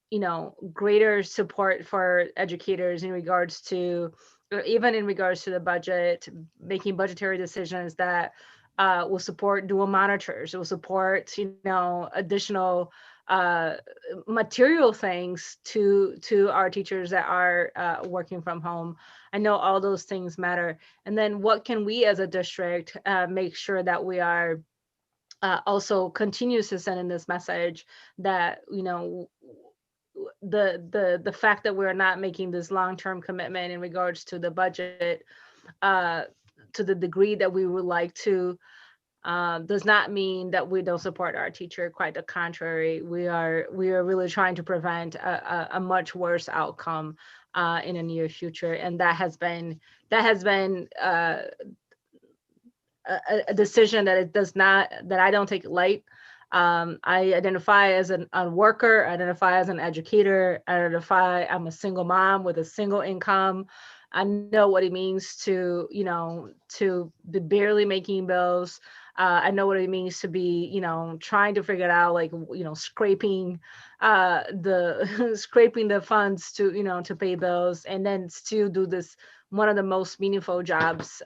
you know, greater support for educators in regards to, or even in regards to the budget, making budgetary decisions that will support dual monitors, it will support, you know, additional material things to our teachers that are working from home. I know all those things matter. And then what can we as a district make sure that we are also continues to send in this message that, you know, the fact that we're not making this long-term commitment in regards to the budget to the degree that we would like to does not mean that we don't support our teacher. Quite the contrary, we are really trying to prevent a much worse outcome in a near future, and that has been a decision that I don't take light. I identify as a worker, I identify as an educator, I'm a single mom with a single income. I know what it means to, you know, to be barely making bills. I know what it means to be, you know, trying to figure it out, like, you know, scraping the funds to, you know, to pay bills, and then still do this, one of the most meaningful jobs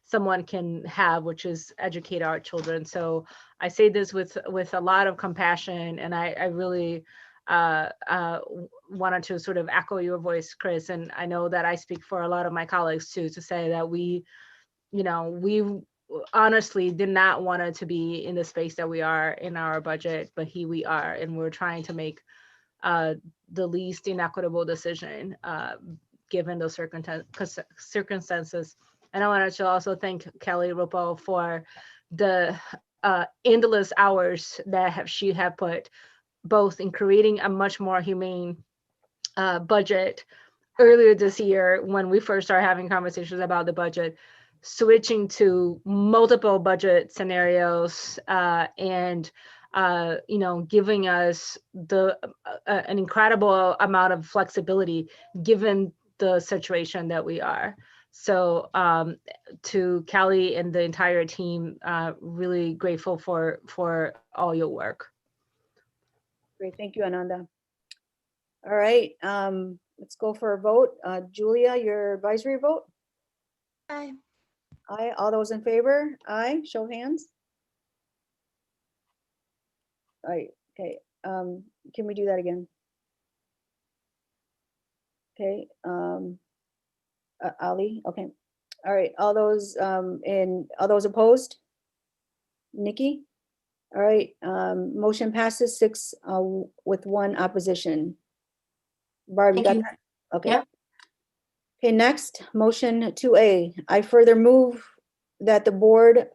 someone can have, which is educate our children. So I say this with a lot of compassion, and I really wanted to sort of echo your voice, Chris. And I know that I speak for a lot of my colleagues too, to say that we honestly did not want it to be in the space that we are in our budget, but here we are, and we're trying to make the least inequitable decision given those circumstances. And I wanted to also thank Kelly Rupo for the endless hours that she had put both in creating a much more humane budget earlier this year when we first started having conversations about the budget, switching to multiple budget scenarios and giving us an incredible amount of flexibility given the situation that we are. So to Callie and the entire team, really grateful for all your work. Great, thank you, Ananda. All right, let's go for a vote. Julia, your advisory vote? Aye. Aye, all those in favor? Aye, show of hands. All right, okay, can we do that again? Okay, Ali, okay. All right, all those all those opposed? Nikki? All right, motion passes 6 with 1 opposition. Barb, you got that? Okay. Yep. Okay, next, motion 2A. I further move that the board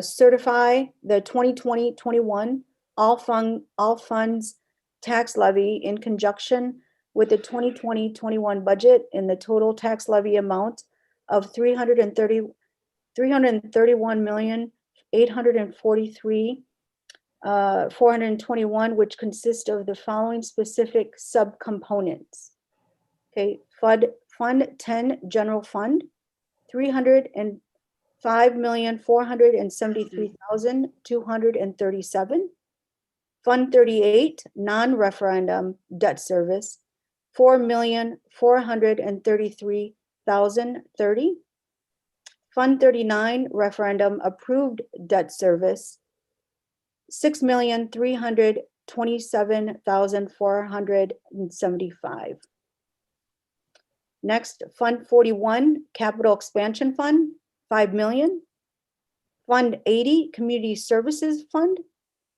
certify the 2020-21 all funds tax levy in conjunction with the 2020-21 budget in the total tax levy amount of $331,843,421, which consist of the following specific subcomponents. Okay, Fund 10 General Fund, $305,473,237. Fund 38 Non-Referendum Debt Service, $4,433,030. Fund 39 Referendum Approved Debt Service, $6,327,475. Next, Fund 41 Capital Expansion Fund, $5 million. Fund 80 Community Services Fund,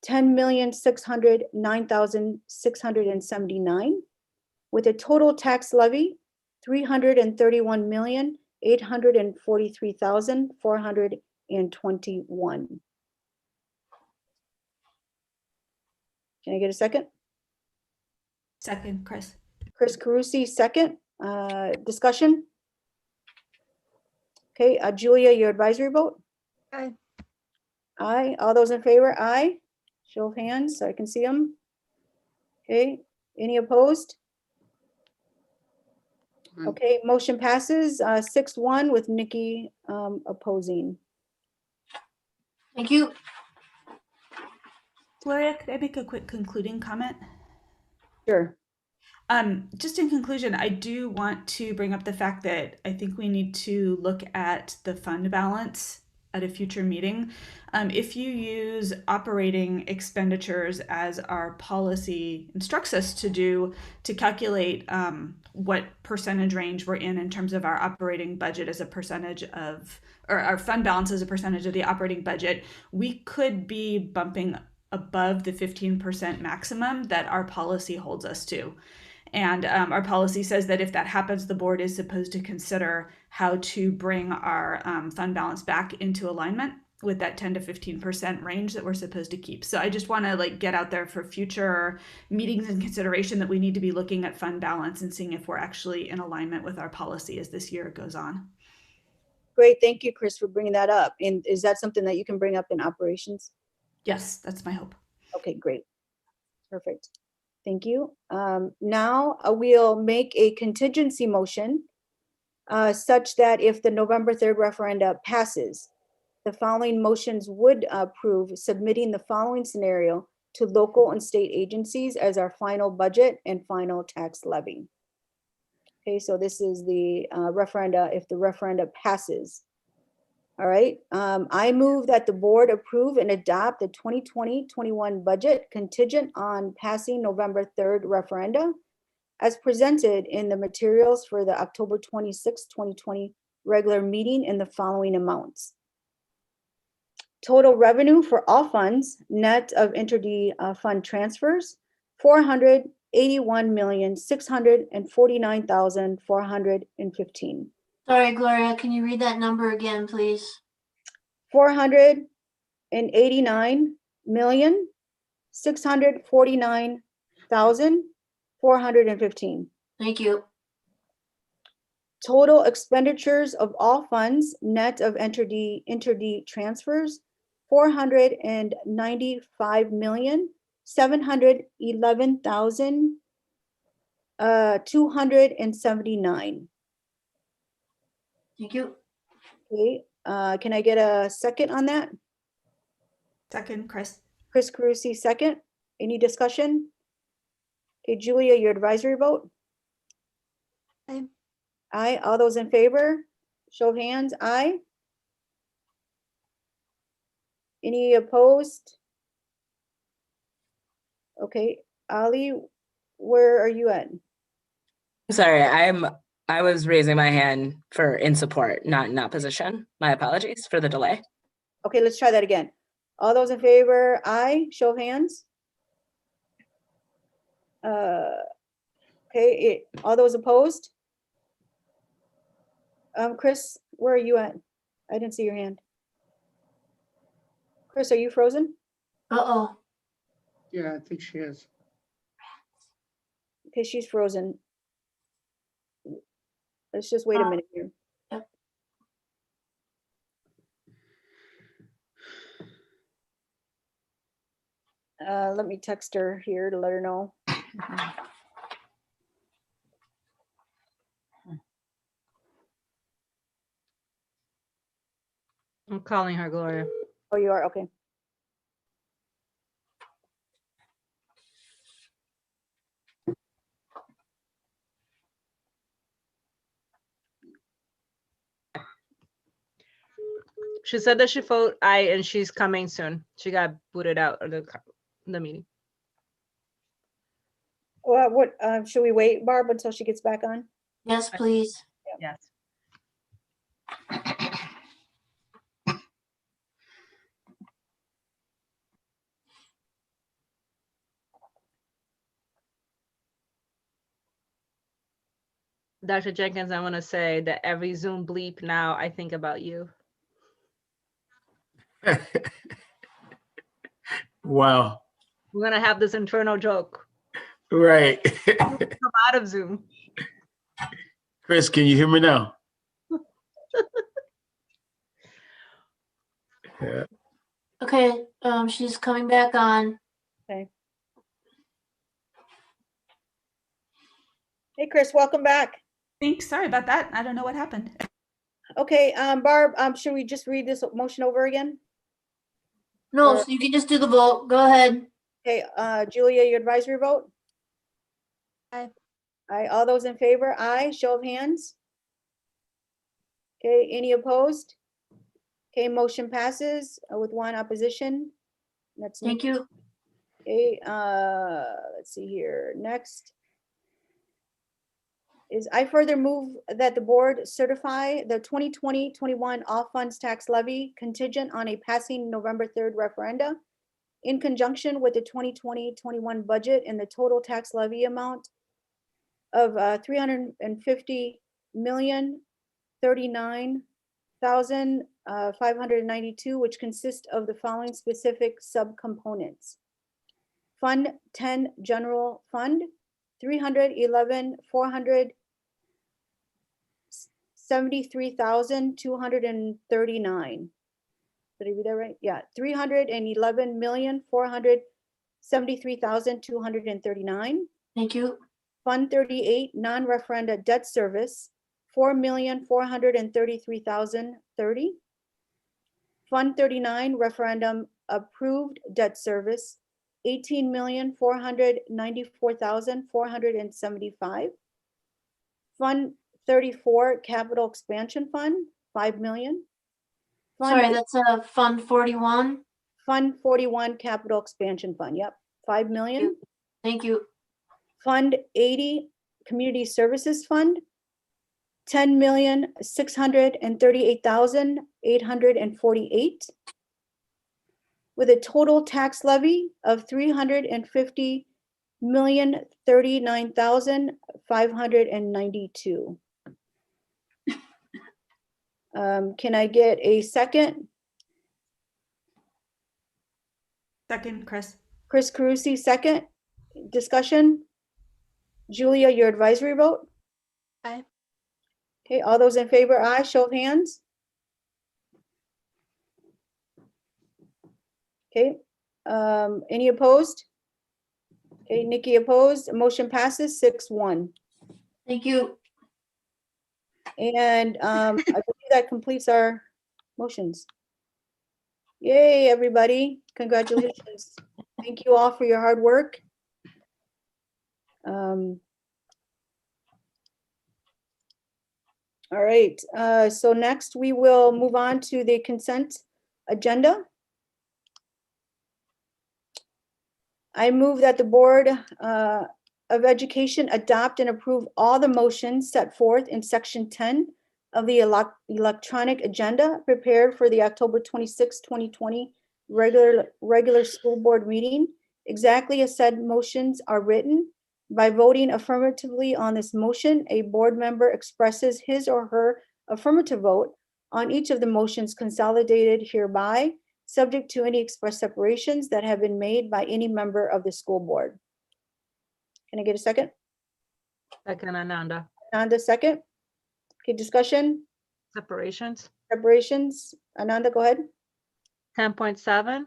$10,609,679, with a total tax levy $331,843,421. Can I get a second? Second, Chris. Chris Carusi, second. Discussion? Okay, Julia, your advisory vote? Aye. Aye. All those in favor? Aye. Show of hands so I can see them. Okay, any opposed? Okay, motion passes 6-1 with Nikki opposing. Thank you. Gloria, could I make a quick concluding comment? Sure. Just in conclusion, I do want to bring up the fact that I think we need to look at the fund balance at a future meeting. If you use operating expenditures as our policy instructs us to do to calculate what percentage range we're in terms of our operating budget as a percentage of, or our fund balance as a percentage of the operating budget, we could be bumping above the 15% maximum that our policy holds us to. And our policy says that if that happens, the board is supposed to consider how to bring our fund balance back into alignment with that 10 to 15% range that we're supposed to keep. So I just want to get out there for future meetings and consideration that we need to be looking at fund balance and seeing if we're actually in alignment with our policy as this year goes on. Great, thank you, Chris, for bringing that up. And is that something that you can bring up in operations? Yes, that's my hope. Okay, great. Perfect. Thank you. Now we'll make a contingency motion such that if the November 3rd referenda passes, the following motions would approve submitting the following scenario to local and state agencies as our final budget and final tax levy. Okay, so this is the referenda if the referenda passes. All right, I move that the board approve and adopt the 2020-21 budget contingent on passing November 3rd referenda as presented in the materials for the October 26, 2020 regular meeting in the following amounts. Total revenue for all funds, net of inter-fund transfers, $481,649,415. Sorry, Gloria, can you read that number again, please? $489,649,415. $415. Thank you. Total expenditures of all funds, net of inter-D transfers, $495,711,279. Thank you. Okay, can I get a second on that? Second, Chris. Chris Carusi, second. Any discussion? Okay, Julia, your advisory vote? Aye. Aye. All those in favor? Show of hands. Aye. Any opposed? Okay, Ali, where are you at? Sorry, I was raising my hand for in support, not in opposition. My apologies for the delay. Okay, let's try that again. All those in favor? Aye. Show of hands. Okay, all those opposed? Chris, where are you at? I didn't see your hand. Chris, are you frozen? Uh-oh. Yeah, I think she is. Okay, she's frozen. Let's just wait a minute here. Let me text her here to let her know. I'm calling her, Gloria. Oh, you are? Okay. She said that she voted aye and she's coming soon. She got booted out of the meeting. Well, what, should we wait, Barb, until she gets back on? Yes, please. Yes. Dr. Jenkins, I want to say that every Zoom bleep now, I think about you. Wow. We're going to have this internal joke. Right. Come out of Zoom. Chris, can you hear me now? Yeah. Okay, she's coming back on. Okay. Hey, Chris, welcome back. Thanks. Sorry about that. I don't know what happened. Okay, Barb, should we just read this motion over again? No, so you can just do the vote. Go ahead. Okay, Julia, your advisory vote? Aye. Aye. All those in favor? Aye. Show of hands. Okay, any opposed? Okay, motion passes with one opposition. That's Thank you. Okay, let's see here. Next is I further move that the board certify the 2020-21 all funds tax levy contingent on a passing November 3rd referenda in conjunction with the 2020-21 budget and the total tax levy amount of $350,039,592, which consists of the following specific subcomponents. Fund 10 General Fund, 311,473,239. Did I read that right? Yeah, 311,473,239. Thank you. Fund 38 non-referenda debt service, 4,433,030. Fund 39 referendum approved debt service, 18,494,475. Fund 34 capital expansion fund, 5 million. Sorry, that's Fund 41. Fund 41 capital expansion fund, yep, 5 million. Thank you. Fund 80 community services fund, 10,638,848, with a total tax levy of 350,039,592. Can I get a second? Second, Chris. Chris Carusi, second. discussion? Julia, your advisory vote? Aye. Okay, all those in favor, aye, show of hands. Okay, any opposed? Okay, Nikki opposed, motion passes 6-1. Thank you. And I believe that completes our motions. Yay, everybody. Congratulations. Thank you all for your hard work. All right, so next we will move on to the consent agenda. I move that the Board of Education adopt and approve all the motions set forth in Section 10 of the electronic agenda prepared for the October 26, 2020 regular school board meeting, exactly as said motions are written. By voting affirmatively on this motion, a board member expresses his or her affirmative vote on each of the motions consolidated hereby, subject to any express separations that have been made by any member of the school board. Can I get a second? Second, Ananda. Ananda, second. Okay, discussion, Separations. separations. Ananda, go ahead. 10.7,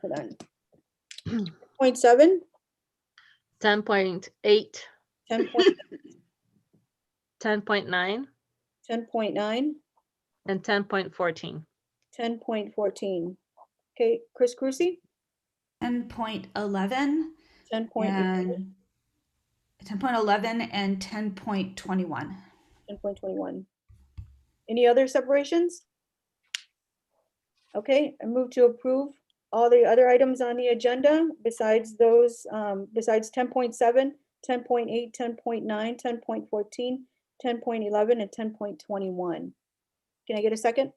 Hold on. 0.7, 10.8, 10.9, 10.9, 10.9, and 10.14. 10.14. Okay, Chris Crucy? 10.11 10.11 and 10.11 and 10.21. 10.21. Any other separations? Okay, I move to approve all the other items on the agenda besides those, besides 10.7, 10.8, 10.9, 10.14, 10.11, and 10.21. Can I get a second?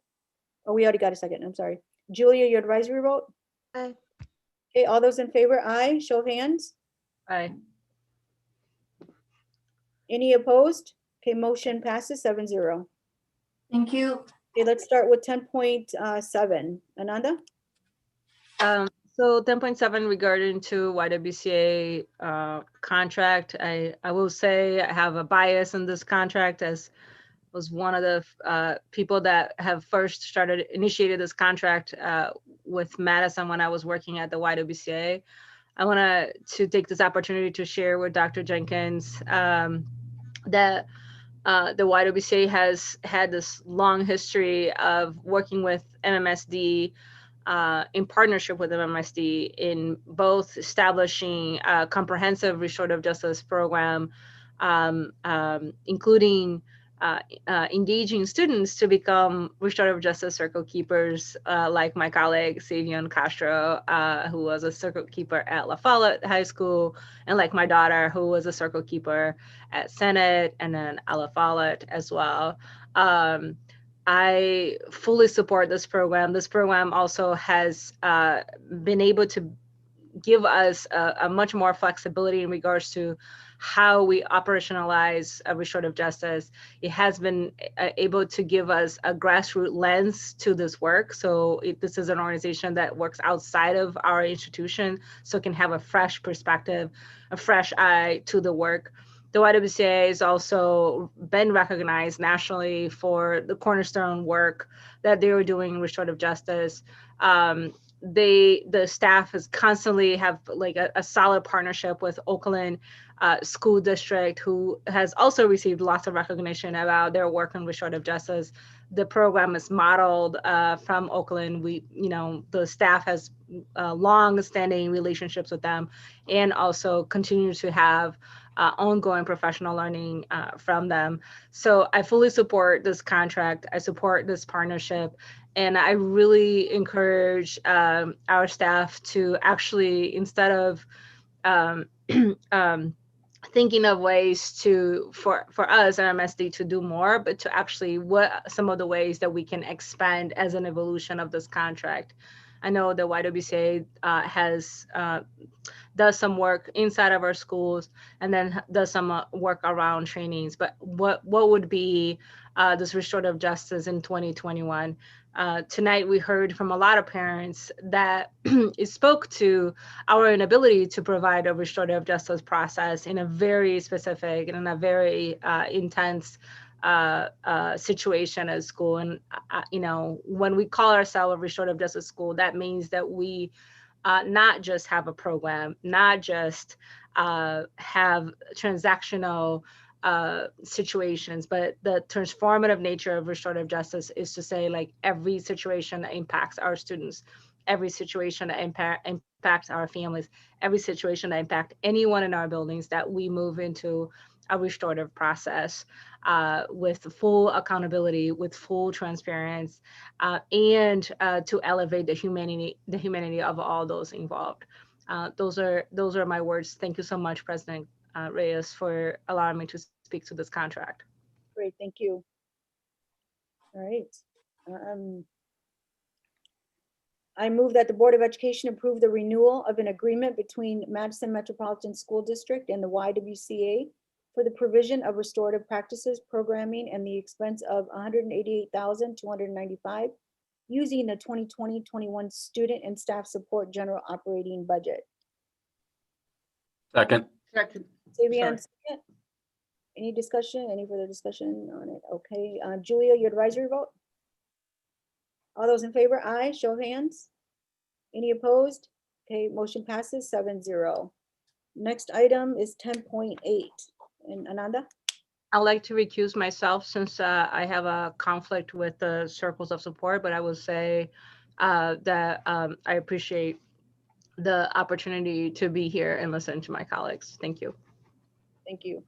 Oh, we already got a second, I'm sorry. Julia, your advisory vote? Aye. Okay, all those in favor, aye, show of hands. Aye. Any opposed? Okay, motion passes 7-0. Thank you. Okay, let's start with 10.7. Ananda? So 10.7 regarding to YWCA contract, I will say I have a bias in this contract as was one of the people that have first initiated this contract with Madison when I was working at the YWCA. I want to take this opportunity to share with Dr. Jenkins that the YWCA has had this long history of working with MMSD in partnership with MMSD in both establishing a comprehensive restorative justice program, including engaging students to become restorative justice circle keepers, like my colleague Savion Castro, who was a circle keeper at La Follette High School, and like my daughter, who was a circle keeper at Senate and then at La Follette as well. I fully support this program. This program also has been able to give us a much more flexibility in regards to how we operationalize restorative justice. It has been able to give us a grassroots lens to this work. So this is an organization that works outside of our institution, so it can have a fresh perspective, a fresh eye to the work. The YWCA has also been recognized nationally for the cornerstone work that they were doing in restorative justice. The staff is constantly have like a solid partnership with Oakland School District, who has also received lots of recognition about their work in restorative justice. The program is modeled from Oakland. The staff has long-standing relationships with them, and also continue to have ongoing professional learning from them. So I fully support this contract. I support this partnership. And I really encourage our staff to actually, instead of thinking of ways for us at MSD to do more, but to actually what some of the ways that we can expand as an evolution of this contract. I know the YWCA does some work inside of our schools and then does some work around trainings. But what would be this restorative justice in 2021? Tonight we heard from a lot of parents that it spoke to our inability to provide a restorative justice process in a very specific and in a very intense situation at school. And when we call ourselves a restorative justice school, that means that we not just have a program, not just have transactional situations, but the transformative nature of restorative justice is to say, like, every situation that impacts our students, every situation that impacts our families, every situation that impacts anyone in our buildings, that we move into a restorative process with full accountability, with full transparency, and to elevate the humanity of all those involved. Those are my words. Thank you so much, President Reyes, for allowing me to speak to this contract. Great, thank you. All right. I move that the Board of Education approve the renewal of an agreement between Madison Metropolitan School District and the YWCA for the provision of restorative practices, programming, and the expense of $188,295 using the 2020-21 student and staff support general operating budget. Second. Second. Savian, second. Any discussion, any further discussion on it? Okay, Julia, your advisory vote? All those in favor, aye, show of hands. Any opposed? Okay, motion passes 7-0. Next item is 10.8. And Ananda? I'd like to recuse myself since I have a conflict with the circles of support, but I will say that I appreciate the opportunity to be here and listen to my colleagues. Thank you. Thank you.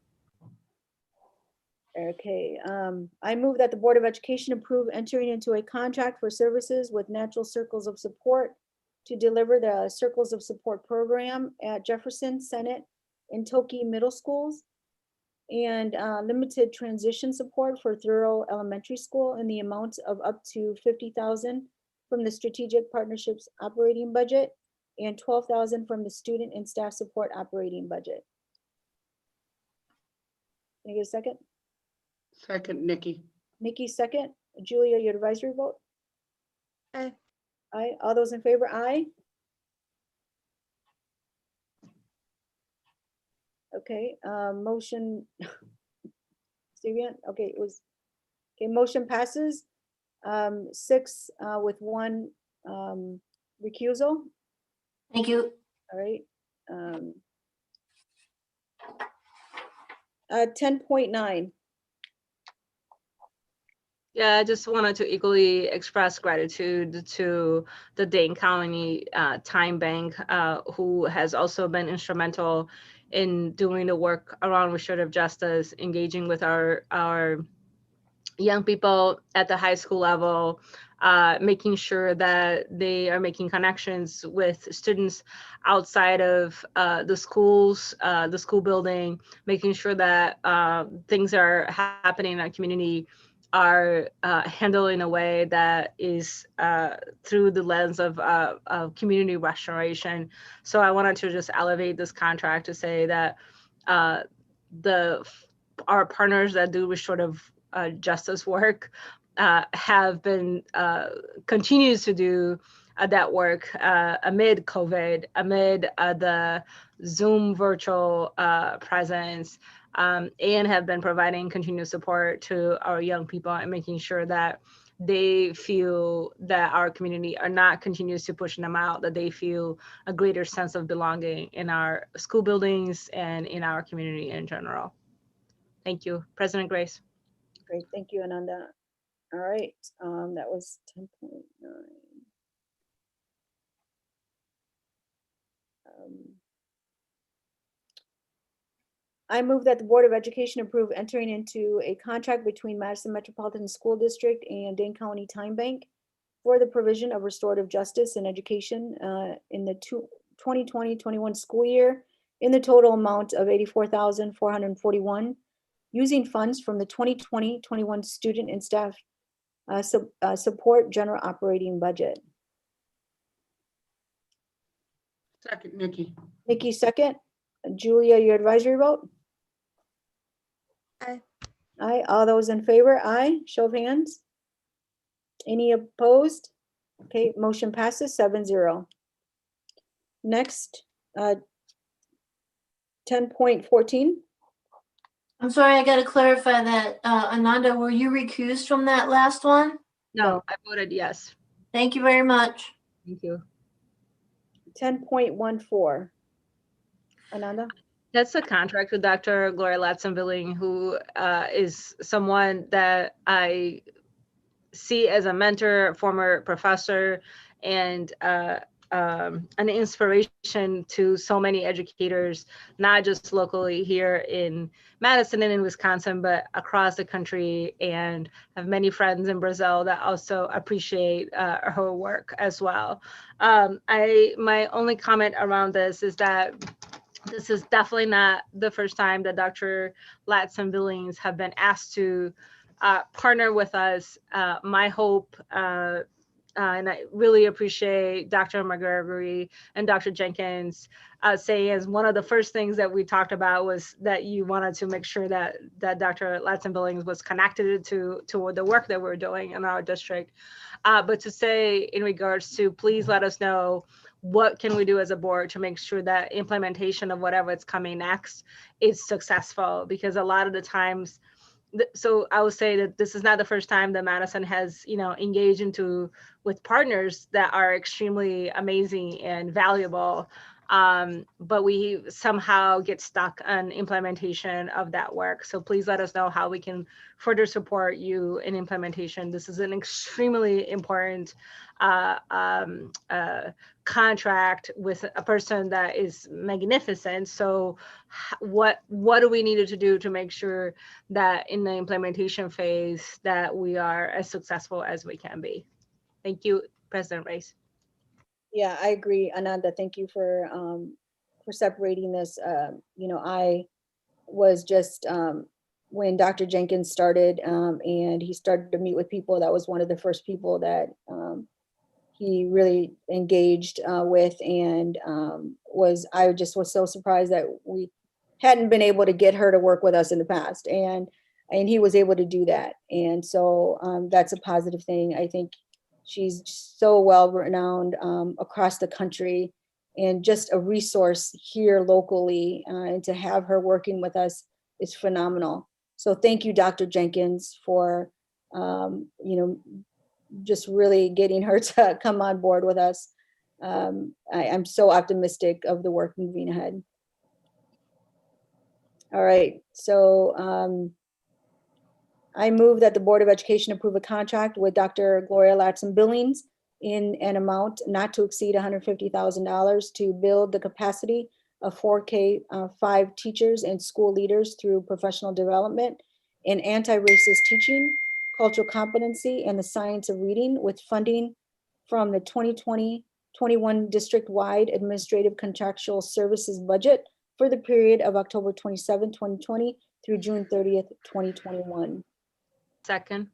Okay, I move that the Board of Education approve entering into a contract for services with Natural Circles of Support to deliver the Circles of Support program at Jefferson, Senate, and Toki Middle Schools, and limited transition support for Thorough Elementary School in the amount of up to $50,000 from the Strategic Partnerships operating budget and $12,000 from the Student and Staff Support operating budget. Can I get a second? Second, Nikki. Nikki, second. Julia, your advisory vote? Aye. Aye. All those in favor, aye. Okay, motion. Steven, okay, it was, okay, motion passes. 6 with 1 recusal. Thank you. All right. 10.9. Yeah, I just wanted to equally express gratitude to the Dane County Time Bank, who has also been instrumental in doing the work around restorative justice, engaging with our young people at the high school level, making sure that they are making connections with students outside of the schools, the school building, making sure that things are happening in our community are handled in a way that is through the lens of community restoration. So I wanted to just elevate this contract to say that our partners that do restorative justice work have been continues to do that work amid COVID, amid the Zoom virtual presence, and have been providing continued support to our young people and making sure that they feel that our community are not continues to pushing them out, that they feel a greater sense of belonging in our school buildings and in our community in general. Thank you, President Grace. Great, thank you, Ananda. All right, that was 10.9. I move that the Board of Education approve entering into a contract between Madison Metropolitan School District and Dane County Time Bank for the provision of restorative justice in education in the 2020-21 school year in the total amount of $84,441, using funds from the 2020-21 student and staff support general operating budget. Second, Nikki. Nikki, second. Julia, your advisory vote? Aye. Aye. All those in favor? Aye. Show of hands. Any opposed? Okay, motion passes 7-0. Next, 10.14. I'm sorry, I gotta clarify that. Ananda, were you recused from that last one? No, I voted yes. Thank you very much. Thank you. 10.14. Ananda? That's a contract with Dr. Gloria Latson-Billing, who is someone that I see as a mentor, former professor, and an inspiration to so many educators, not just locally here in Madison and in Wisconsin, but across the country, and have many friends in Brazil that also appreciate her work as well. My only comment around this is that this is definitely not the first time that Dr. Latson-Billings have been asked to partner with us. My hope, and I really appreciate Dr. McGregory and Dr. Jenkins saying as one of the first things that we talked about was that you wanted to make sure that Dr. Latson-Billings was connected to the work that we're doing in our district. But to say in regards to, please let us know what can we do as a board to make sure that implementation of whatever is coming next is successful, because a lot of the times, so I would say that this is not the first time that Madison has, engaged with partners that are extremely amazing and valuable. But we somehow get stuck on implementation of that work. So please let us know how we can further support you in implementation. This is an extremely important contract with a person that is magnificent. So what do we need to do to make sure that in the implementation phase that we are as successful as we can be? Thank you, President Rice. Yeah, I agree, Ananda. Thank you for separating this. I was just when Dr. Jenkins started and he started to meet with people, that was one of the first people that he really engaged with, and I just was so surprised that we hadn't been able to get her to work with us in the past, and he was able to do that. And so that's a positive thing. I think she's so well renowned across the country and just a resource here locally, and to have her working with us is phenomenal. So thank you, Dr. Jenkins, for just really getting her to come on board with us. I'm so optimistic of the work moving ahead. All right, so I move that the Board of Education approve a contract with Dr. Gloria Latson-Billings in an amount not to exceed $150,000 to build the capacity of 4K5 teachers and school leaders through professional development in anti-racist teaching, cultural competency, and the science of reading, with funding from the 2020-21 district-wide administrative contractual services budget for the period of October 27, 2020 through June 30th, 2021. Second.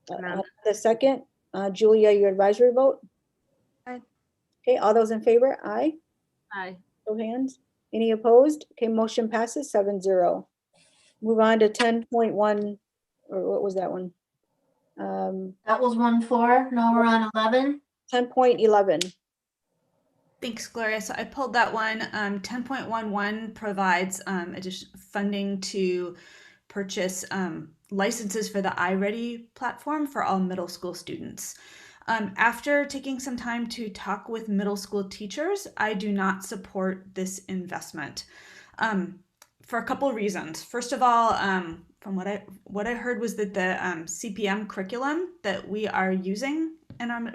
The second. Julia, your advisory vote? Aye. Okay, all those in favor? Aye. Aye. Show of hands. Any opposed? Okay, motion passes 7-0. Move on to 10.1, or what was that one? That was 1-4. Now we're on 11. 10.11. Thanks, Gloria. So I pulled that one. 10.11 provides additional funding to purchase licenses for the iReady platform for all middle school students. After taking some time to talk with middle school teachers, I do not support this investment for a couple of reasons. First of all, from what I heard was that the CPM curriculum that we are using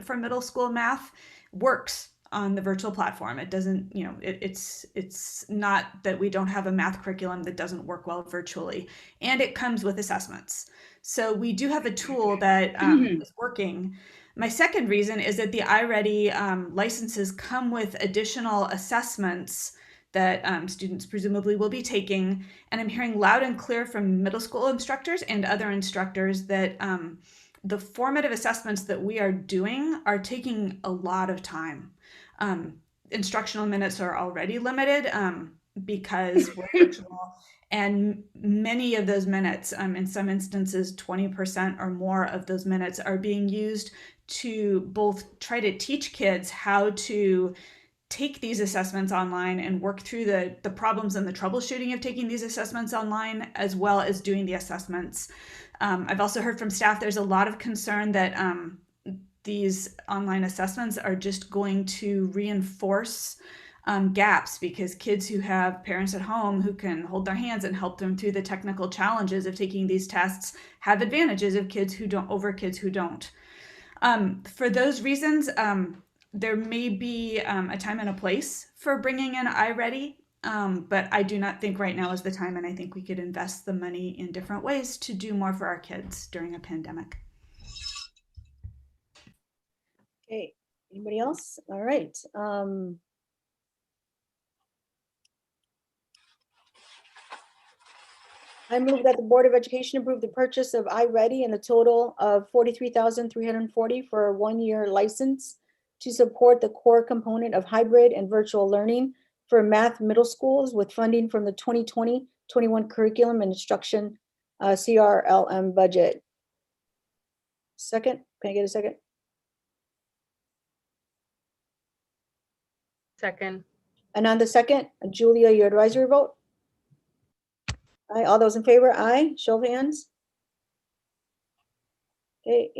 for middle school math works on the virtual platform. It doesn't, it's not that we don't have a math curriculum that doesn't work well virtually, and it comes with assessments. So we do have a tool that is working. My second reason is that the iReady licenses come with additional assessments that students presumably will be taking. And I'm hearing loud and clear from middle school instructors and other instructors that the formative assessments that we are doing are taking a lot of time. instructional minutes are already limited because we're virtual. And many of those minutes, in some instances, 20% or more of those minutes are being used to both try to teach kids how to take these assessments online and work through the problems and the troubleshooting of taking these assessments online, as well as doing the assessments. I've also heard from staff there's a lot of concern that these online assessments are just going to reinforce gaps, because kids who have parents at home who can hold their hands and help them through the technical challenges of taking these tests have advantages of kids who don't over kids who don't. For those reasons, there may be a time and a place for bringing in iReady, but I do not think right now is the time, and I think we could invest the money in different ways to do more for our kids during a pandemic. Okay, anybody else? All right. I move that the Board of Education approve the purchase of iReady in the total of $43,340 for a one-year license to support the core component of hybrid and virtual learning for math middle schools with funding from the 2020-21 curriculum and instruction CRLM budget. Second, can I get a second? Second. And on the second, Julia, your advisory vote? Aye, all those in favor, aye, show of hands. Okay,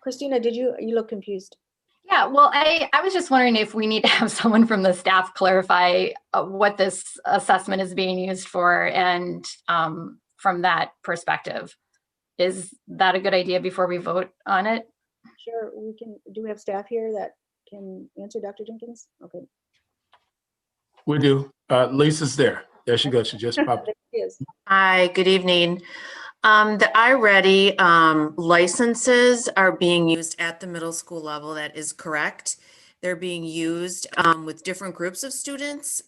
Christina, you look confused. Yeah, well, I was just wondering if we need to have someone from the staff clarify what this assessment is being used for, and from that perspective. Is that a good idea before we vote on it? Sure, do we have staff here that can answer, Dr. Jenkins? Okay. We do. Lisa's there. There she goes. She just popped. There she is. Hi, good evening. The iReady licenses are being used at the middle school level. That is correct. They're being used with different groups of students,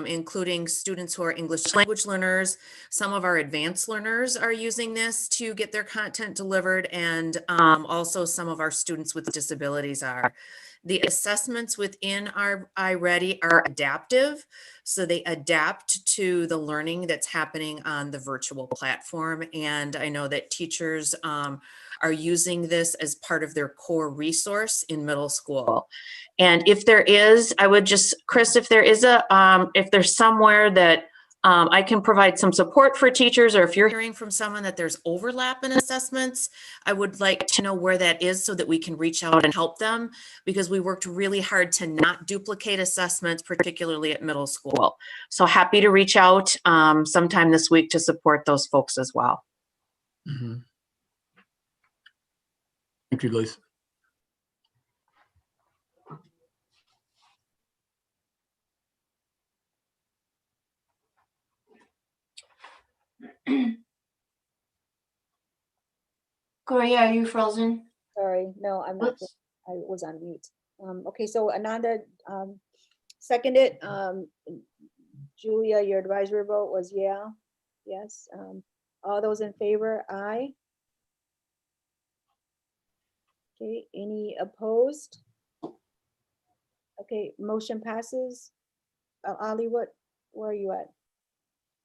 including students who are English language learners. Some of our advanced learners are using this to get their content delivered, and also some of our students with disabilities are. The assessments within our iReady are adaptive, so they adapt to the learning that's happening on the virtual platform. And I know that teachers are using this as part of their core resource in middle school. And if there is, I would just, Chris, if there is if there's somewhere that I can provide some support for teachers, or if you're hearing from someone that there's overlap in assessments, I would like to know where that is so that we can reach out and help them, because we worked really hard to not duplicate assessments, particularly at middle school. So happy to reach out sometime this week to support those folks as well. Mm-hmm. Thank you, Lisa. Gloria, are you frozen? Sorry, no, I'm not. Oops. I was on mute. Okay, so Ananda seconded. Julia, your advisory vote was yes. All those in favor, aye. Okay, any opposed? Okay, motion passes. Ali, where are you at?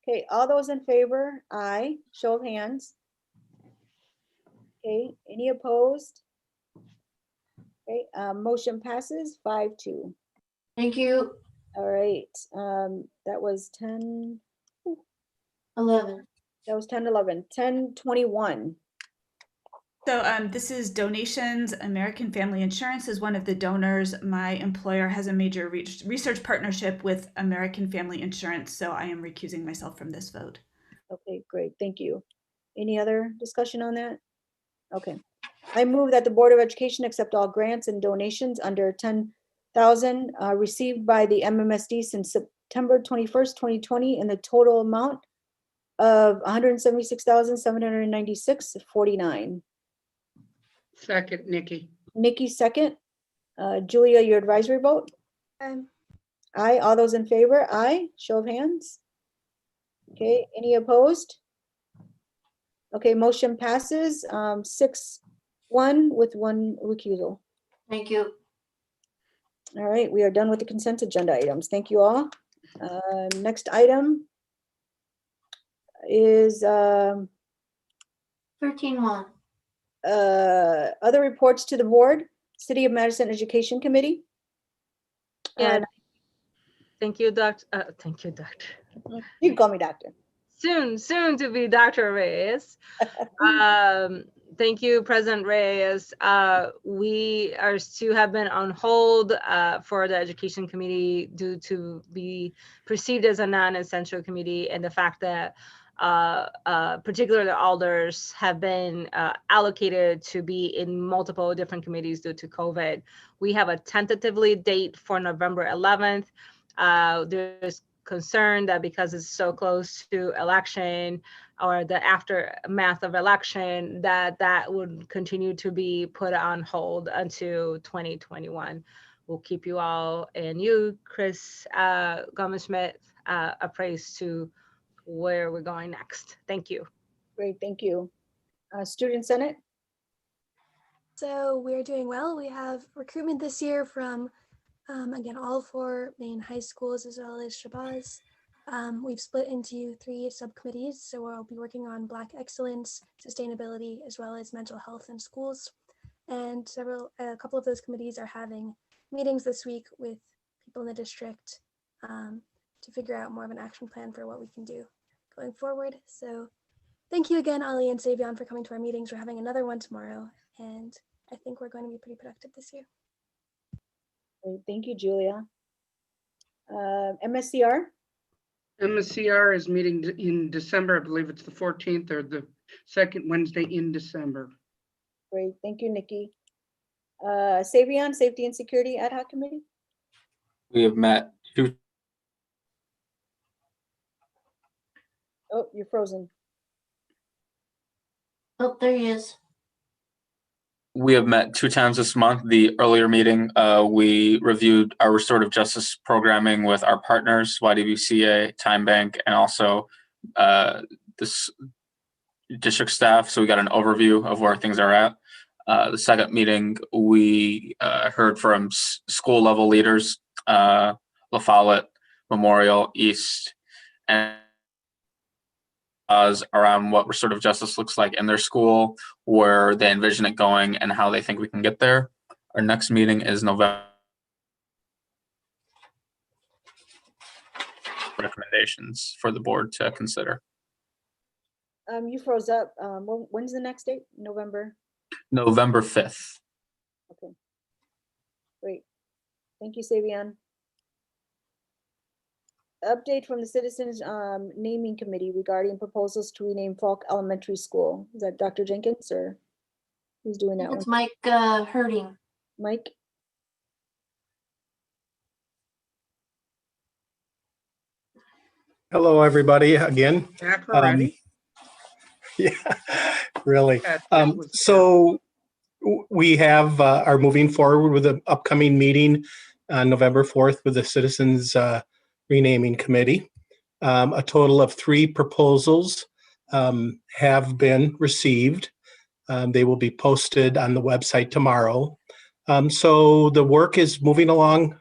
Okay, all those in favor, aye. Show of hands. Okay, any opposed? Okay, motion passes 5-2. Thank you. All right, that was 10. 11. That was 10-11. 10-21. So this is donations. American Family Insurance is one of the donors. My employer has a major research partnership with American Family Insurance, so I am recusing myself from this vote. Okay, great, thank you. Any other discussion on that? Okay, I move that the Board of Education accept all grants and donations under 10,000 received by the MMSD since September 21st, 2020, in the total amount of $176,796.49. Second, Nikki. Nikki, second. Julia, your advisory vote? Aye. All those in favor? Aye. Show of hands. Okay. Any opposed? Okay. Motion passes 6-1 with one recusal. Thank you. All right, we are done with the consent agenda items. Thank you all. Next item is 13-1. Other reports to the board, City of Madison Education Committee. Yeah. Thank you, Doctor. Thank you, Doctor. You can call me Doctor. Soon to be Dr. Reyes. Thank you, President Reyes. We are to have been on hold for the Education Committee due to be perceived as a non-essential committee, and the fact that particularly the alders have been allocated to be in multiple different committees due to COVID. We have a tentatively date for November 11th. There's concern that because it's so close to election or the aftermath of election, that would continue to be put on hold until 2021. We'll keep you all, and you, Chris Gomez-Schmidt, appraised to where we're going next. Thank you. Great, thank you. Student Senate. So we're doing well. We have recruitment this year from, again, all 4 main high schools as well as Shabazz. We've split into 3 subcommittees, so we'll be working on Black excellence, sustainability, as well as mental health in schools. And a couple of those committees are having meetings this week with people in the district to figure out more of an action plan for what we can do going forward. So thank you again, Ali and Savion, for coming to our meetings. We're having another one tomorrow, and I think we're going to be pretty productive this year. Great, thank you, Julia. MSCR. MSCR is meeting in December. I believe it's the 14th or the second Wednesday in December. Great, thank you, Nikki. Savion, Safety and Security Ad Hoc Committee. We have met 2. Oh, you're frozen. Oh, there he is. We have met 2 times this month. The earlier meeting, we reviewed our restorative justice programming with our partners, YWCA, Time Bank, and also this district staff. So we got an overview of where things are at. The second meeting, we heard from school level leaders, La Follette, Memorial, East, and around what restorative justice looks like in their school, where they envision it going, and how they think we can get there. Our next meeting is November. Recommendations for the board to consider. You froze up. When's the next date? November 5th. Okay. Great. Thank you, Savion. Update from the Citizens Naming Committee regarding proposals to rename Falk Elementary School. Is that Dr. Jenkins or who's doing that It's one? Mike Herding. Mike? Hello, everybody, again. Back already? Yeah, really. That was So we have are moving forward with an upcoming meeting on November 4th with the Citizens Renaming Committee. A total of 3 proposals have been received. They will be posted on the website tomorrow. So the work is moving along,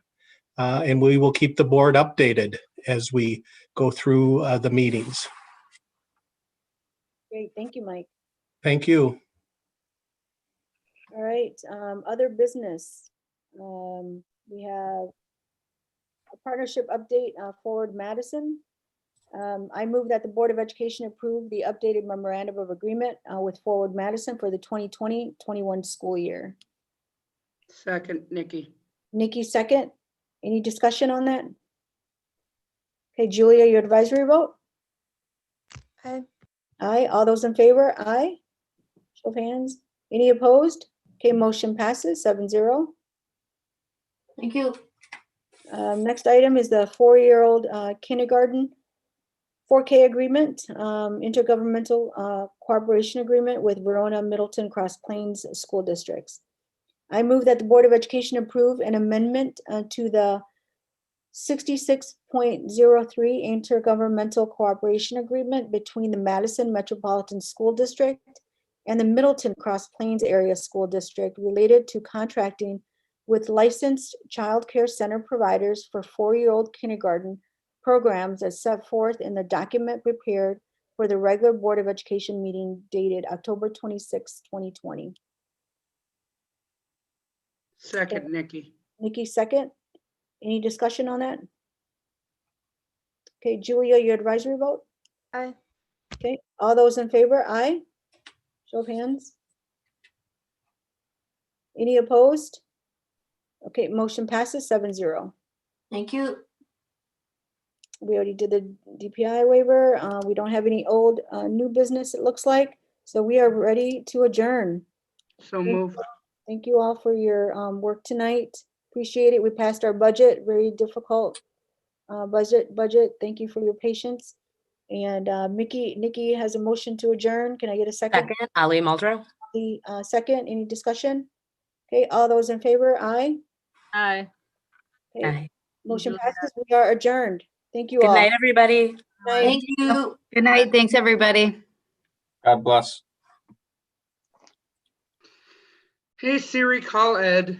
and we will keep the board updated as we go through the meetings. Great, thank you, Mike. Thank you. All right, other business. We have a partnership update, Forward Madison. I move that the Board of Education approve the updated memorandum of agreement with Forward Madison for the 2020-21 school year. Second, Nikki. Nikki, second. Any discussion on that? Okay, Julia, your advisory vote? Aye. Aye. All those in favor? Aye. Show of hands. Any opposed? Okay, motion passes 7-0. Thank you. Next item is the 4-year-old kindergarten 4K agreement, intergovernmental cooperation agreement with Verona, Middleton, Cross Plains school districts. I move that the Board of Education approve an amendment to the 66.03 intergovernmental cooperation agreement between the Madison Metropolitan School District and the Middleton Cross Plains Area School District related to contracting with licensed child care center providers for 4-year-old kindergarten programs as set forth in the document prepared for the regular Board of Education meeting dated October 26, 2020. Second, Nikki. Nikki, second. Any discussion on that? Okay, Julia, your advisory vote? Aye. Okay, all those in favor, aye? Show of hands. Any opposed? Okay, motion passes 7-0. Thank you. We already did the DPI waiver. We don't have any old, new business, it looks like. So we are ready to adjourn. So moved. Thank you all for your work tonight. Appreciate it. We passed our budget, very difficult budget. Thank you for your patience. And Nikki has a motion to adjourn. Can I get a second? Second, Ali Muldrow. The second, any discussion? Okay, all those in favor, aye? Aye. Okay, Aye. motion passes. We are adjourned. Thank you Good all. night, everybody. Night. Thank you. Good night. Thanks, everybody. God bless. Hey Siri, call Ed.